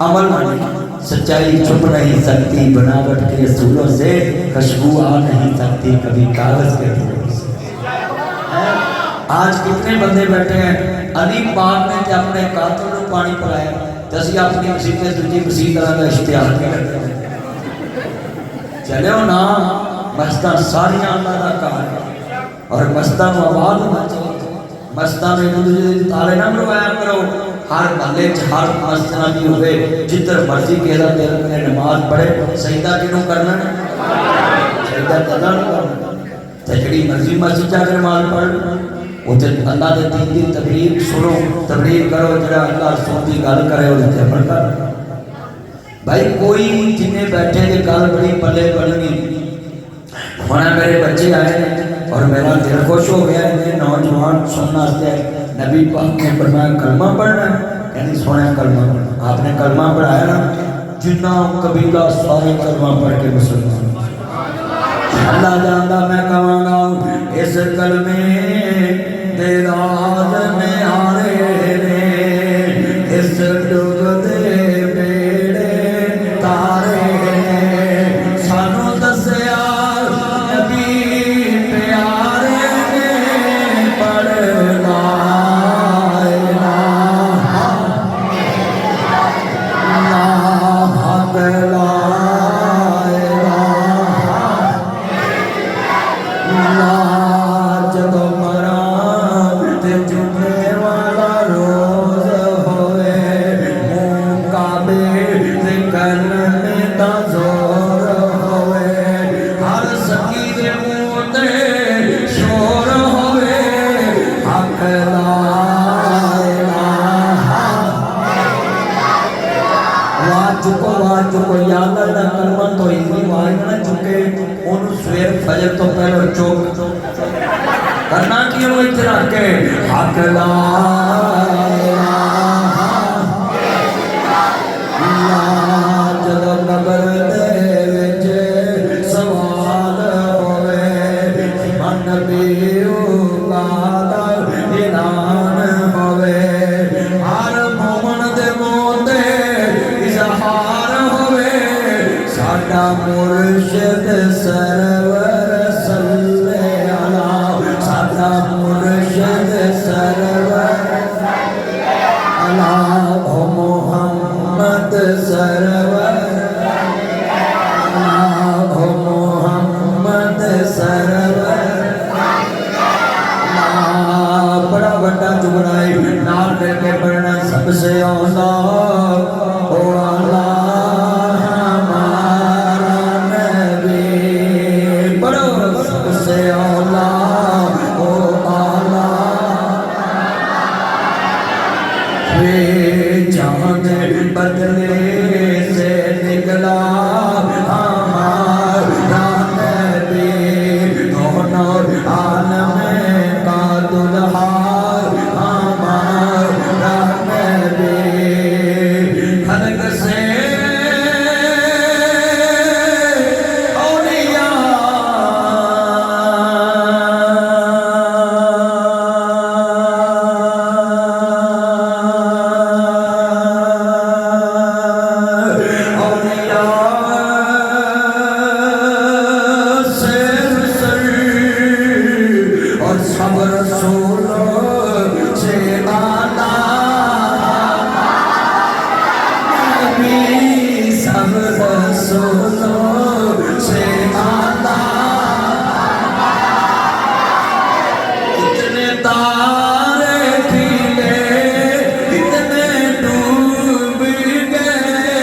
अमल मानी। सच्चाई छुप नहीं सकती बनावट के असूलों से, खुशबू आ नहीं सकती कभी कागज के फूलों से। आज कितने बंदे बैठे हैं अली पाक ने तो अपने कातिल को पानी पिलाया तो असं अपनी मसीह में दूजी मसीह तरह का इश्तिहार नहीं करते। चलो ना मस्ता सारिया अल्लाह का कार है और मस्ता को आबाद होना चाहिए। मस्ता में एक दूसरे ताले ना मरवाया करो। हर महल्ले हर मस्ता भी हुए जिधर मर्जी कहता दिल में नमाज पढ़े सजदा किनू करना सजदा करना तो जी मर्जी मस्जिद जाकर नमाज पढ़ उसे अल्लाह के दीन की तबलीग सुनो तबलीग करो। जरा अल्लाह रसूल की गल करे उसे अमल कर। भाई कोई जिन्हें बैठे के गल बड़ी पले पड़नी। होना मेरे बच्चे आए और मेरा दिल खुश हो गया इन्हें नौजवान सुनने नबी पाक ने फरमाया कलमा पढ़ना कहनी सोना कलमा पढ़ना। आपने कलमा पढ़ाया ना जिन्ना कबीला सारे कलमा पढ़ के मुसलमान अल्लाह जानदा। मैं कहूँगा इस कलमे दे राज में हारे ने इस डुबदे बेड़े तारे ने सानू दसिया नबी प्यारे ने पढ़ना फजर तो पहले चौक करना की रख के हक ला जब नगर सवाल होवे ऐलान होवे हर मोमन दे मोते इजहार होवे साडा मुर्शिद सरवर मुर्शिद सरवर अला मोहम्मद सरवर अला मोहम्मद सरवर। बड़ा बड़ा जुमराई नाल करके पढ़ना सबसे औला ओ अल्लाह हमारा नबी। बड़ा रसूलों से आला इतने तारे खिले इतने डूब गए।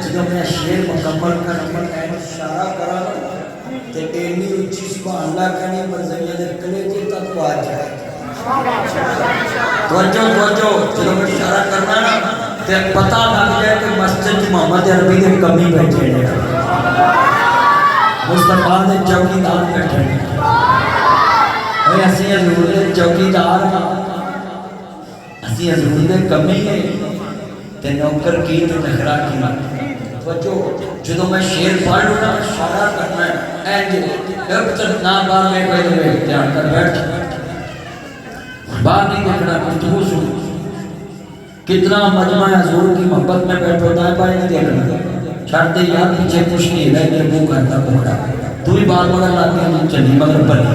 जो मैं शेर मुकम्मल कर इशारा करा ते एनी उच्ची सुभान अल्लाह कहनी बंदे दे कलेजे तक आ जाए। जो जो मैं इशारा करना ना ते पता लग जाए कि मस्जिद मोहम्मद अरबी के कमी बैठे ने मुस्तफा दे चौकीदार बैठे ने ओए असि हजूर दे चौकीदार असि हजूर दे कमी है ते नौकर की ते नखरा की। जो मैं शेर पढ़ लूँ ना इशारा करना है ना बाहर में पहले ध्यान कर बैठ बाहर नहीं देखना गुफ्तगू सुन। कितना मजमा हजूर की मोहब्बत में बैठो दाएं बाएं नहीं देखना छाड़ दे यार पीछे कुछ नहीं है मेरे मुंह करता घोड़ा तू ही बार मगर लाती है चली मगर भरी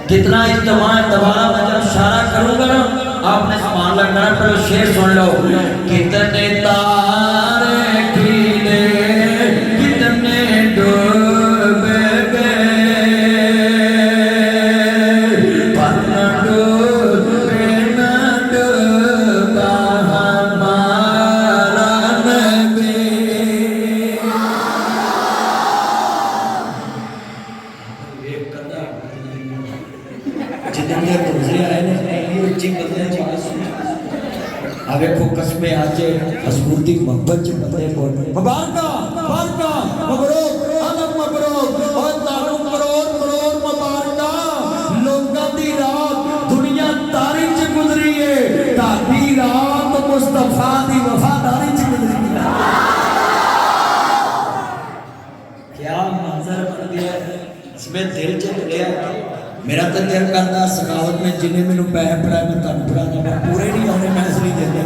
कितना इज्तिमा है। दोबारा मैं जब इशारा करूंगा ना आपने सामान लगना है। पहले शेर सुन लो। कितने तारे खिले कितने डूब गए पर न डूबे न डूबा हमारा नबी। जितने गुजरे आए ने देखो कस्मे आजे हजूर दी मोहब्बत च बंदे बोल मुबारका मुबारका मबरूक अलम मबरूक और तारू करोड़ करोड़ मुबारका। लोकां दी रात दुनिया तारी च गुजरी है तादी रात मुस्तफा दी वफादारी च गुजरी है। क्या मंजर बन गया इसमें दिल च गया। मेरा तो दिल करता सखावत में जिन्हें मैंने पैसे पढ़ाए मैं तुम पढ़ाना मैं पूरे नहीं आने मैं इसलिए देते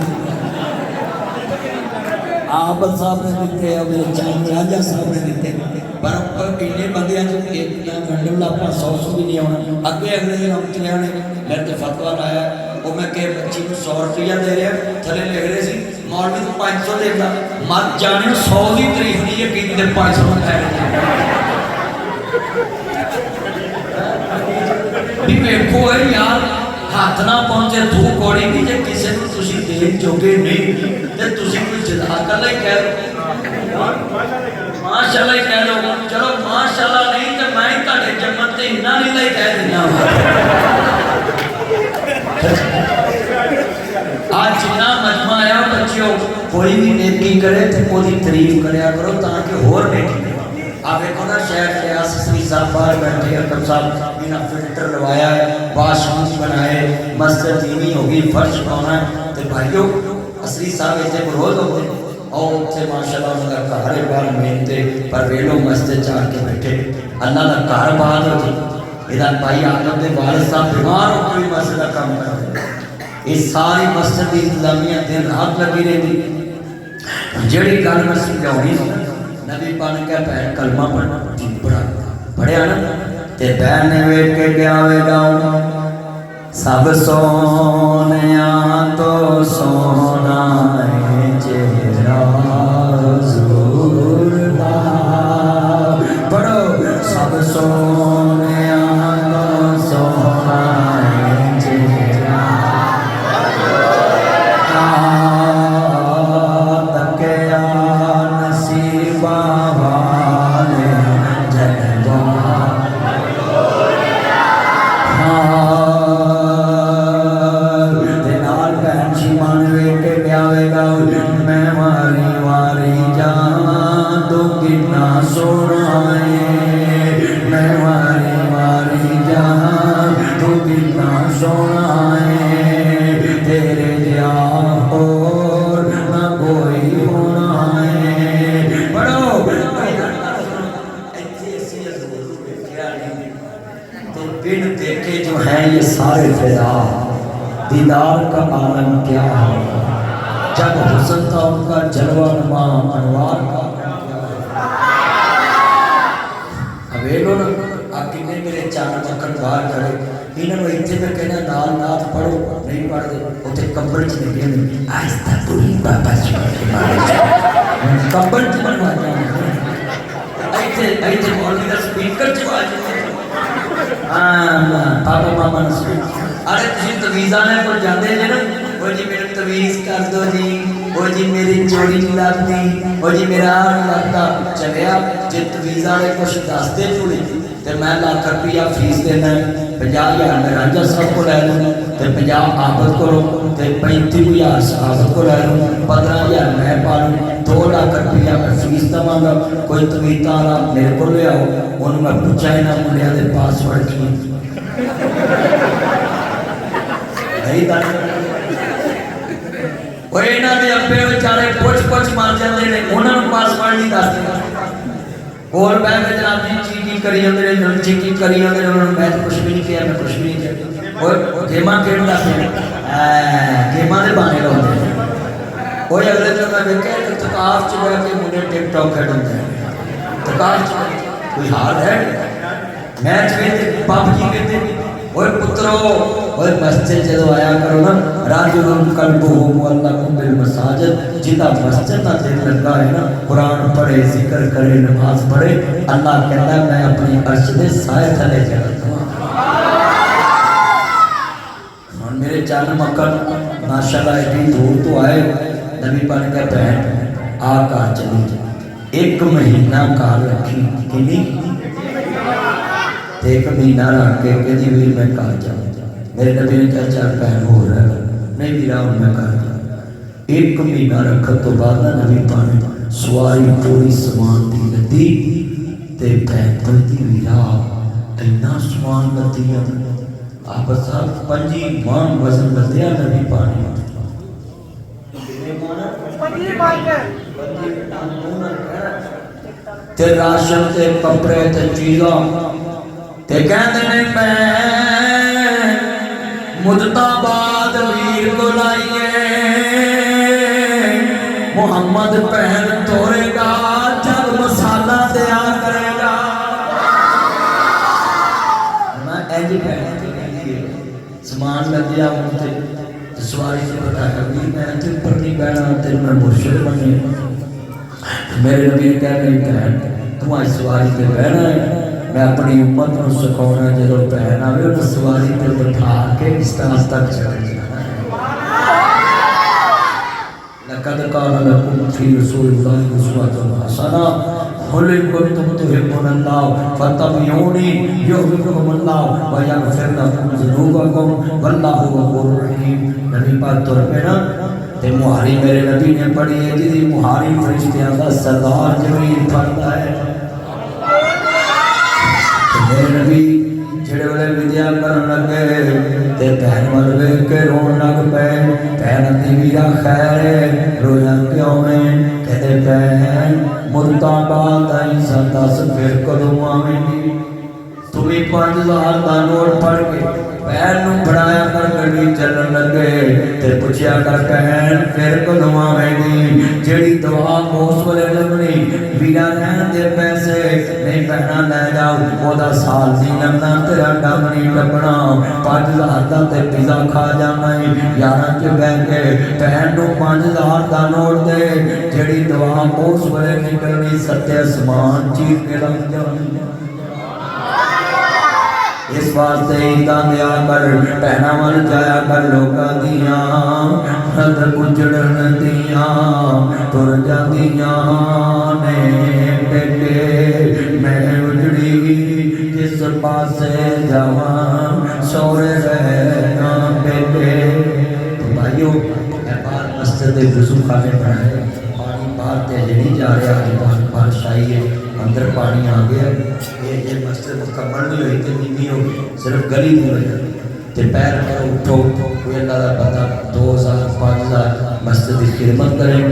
आप साहब ने दिते मेरे चांद राजा साहब ने दिते पर इन्ने बंदे गंडल आप 100 भी नहीं आना अगे अगले दिन उठे आने मेरे तो फतवा लाया वो मैं कि बच्ची को 100 रुपया दे रहा थले लिख रहे थे मौलवी को 500 देगा मत जाने 100 की तारीफ नहीं है कि 500 भी वेखो है यार हाथ ना पहुंचे धू कौड़ी भी जे किसी को तुसी देन जोगे नहीं ते तुसी कोई जज़ाकल्लाह ही कह माशाअल्लाह ही कह लो चलो माशाअल्लाह नहीं तो मैं ਤੁਹਾਡੇ जन्नत ते इन्ना नहीं लाई कह देना आज जिन्ना मजमा आया बच्चों कोई भी नेकी करे तो ओदी तारीफ करया करो ताकि होर नेकी आप देखो ना शहर के असली साहब बाहर बैठे अकब साहब बिना फिल्टर लगवाया है बाशूस बनाए मस्जिद धीमी होगी फर्श पाना तो भाइयों असली साहब इतने बरोज हो गए और उसे माशाल्लाह उनका घर बार मेहनते पर वे लोग मस्जिद जाके बैठे अल्लाह का घर बाहर हो गई इधर भाई आदम के वालिद साहब बीमार हो कोई मस्जिद का काम करते इस सारी मस्जिद की इंतजामिया दिन रात लगी रही जेड़ी गल मैं समझानी नबी पान क्या भैन कलमा पढ़ा पढ़िया ना ते बहन ने वेख के क्या वेगा सब सोनिया तो सोना है चेहरा हुजूर दा पढ़ो सब सोनिया तो सोना है चेहरा ये सारे फिदा दीदार का आलम क्या है जब हुस्न था उनका जलवा नुमा अनवार का अब ये लोग आप कितने मेरे चार चक्कर बाहर खड़े इन्होंने इतने मैं कहना नाल नाथ पढ़ो नहीं पढ़ते उत्थे कंबल च निकले ने आहिस्ता पूरी बाबा कंबल च बनवा ऐसे मौलवी का स्पीकर च बाज पापा मामा ने अरे तुम तवीज़ आने को जाते हैं ना वो जी मेरे तवीज़ कर दो जी वो जी मेरी चोरी नहीं लगती वो जी मेरा नहीं लगता चलिया जे तवीज़ आने कुछ दसते चोरी तो मैं लाख रुपया फीस देना 50,000 मैं रांझा साहब को लै लूँ तो 50 आफत को लो तो 35,000 साफत को लै लूँ 15,000 मैं पा लूँ 2 लाख रुपया मैं फीस देवांगा कोई तवीज़ वाला मेरे को ले आओ उन्होंने मैं पूछा इन्होंने मुंडिया के पासवर्ड की नहीं दस इन्हों के अब्बे बेचारे पुछ मार जाते हैं उन्होंने पासवर्ड नहीं दसते और मैं जनाब जी चीकी करी जाते हैं चीकी करी जाते हैं मैं तो कुछ भी नहीं किया मैं कुछ भी नहीं किया और गेमां खेलता गेमां के बहाने लाते कोई अगले दिन मैं देखा तकाफ च बह के मुंडे टिकटॉक खेलते हैं तकाफ च कोई हाल है मैच खेलते पबजी खेलते ओए पुत्रो ओए मस्जिद जदों आया करो ना राजुल कल्बुहु मुअल्लकुम बिल मसाजिद जिदा मस्जिद का दिल लगा है ना कुरान पढ़े जिक्र करे नमाज पढ़े अल्लाह कहता है मैं अपनी अर्श दे साए थले चढ़ता हूं और मेरे जान मक्कन माशाल्लाह इतनी दूर तो आए नबी पाक का बहन आ का चली 1 महीना कार रखी किनी एक महीना रख के कहती वीर मैं कहा जाऊँ मेरे नबी ने कहा चल बहन हो रहा है नहीं वीरा हूँ मैं कहा जाऊँ 1 महीना रखने तो बाद ना नबी पाने सवारी पूरी समान की लदी ते बहन कहती वीरा इन्ना समान लदी आप साहब 5 मान वजन लदिया नबी पाने ते राशन ते कपड़े ते चीज़ां ते कहते हैं मैं मुजताबाद वीर को लाइए मुहम्मद पहन तोड़ेगा जब मसाला दिया करेगा मैं ऐसी पहन समान लग गया मुझे सवारी से बताया वीर मैं तेरे पर नहीं बहना तेरे मैं मुर्शिद बने मेरे नबी ने कहा नहीं बहन तुम्हारी सवारी पे बहना है मैं अपनी उम्मत को सिखाना जो बहन आवे उस सवारी पर बैठा के स्टास तक चढ़ जाना लक़द कान लकुम फी रसूलिल्लाहि उस्वतुन हसना कुल इन कुंतुम तुहिब्बुनल्लाह फत्तबिऊनी युहब्बुकुमुल्लाह व यग़फिर लकुम ज़ुनूबकुम वल्लाहु गफूरुर रहीम। नबी पाक तुर पे ना ते मुहारी मेरे नबी ने पढ़ी है जिहदी मुहारी फरिश्तियां दा सरदार जबरील पढ़दा है मेरे नबी जेड़े वाले विद्या करन लगे ते बहन वाल वेख के रोन लग पे बहन दी वीरा खैर रोया क्यों में कहते बहन मुर्दाबाद आई दस फिर कदों आवेंगी तुम्हें 5,000 का नोट पढ़ के बहन नूं फड़ाया कर गड्डी चलन लगे ते पुछया कर बहन फिर कदों आवेंगी जेड़ी दुआ उस वेले लगनी वीरा रहन दे पैसे नहीं बहना ले जाओ ओदा साल नहीं लगना तेरा डंग नहीं टपना 5,000 का ते पिज़्ज़ा खा जाना है यारां च बह के बहन नूं 5,000 का नोट दे जेड़ी दुआ उस वेले निकलनी सत्य आसमान चीर के लग जानी इस वास्ते ईदा दिया कर भैन वाल जाया कर लोगों दिया हद गुजरन दिया तुर जादियां ने बेटे मैं उजड़ी जिस पासे जावा सोरे रहना बेटे भाइयों बाहर मस्जिद वज़ू खाने बनाए पानी बाहर ते नहीं जा रहा बादशाही है अंदर पानी आ गया ये मस्जिद मुकम्मल नहीं हुई तो नीवी हो सिर्फ गली नहीं हुई तो पैर करो उठो कोई अल्लाह का बंदा 2,000 5,000 मस्जिद की खिदमत करें।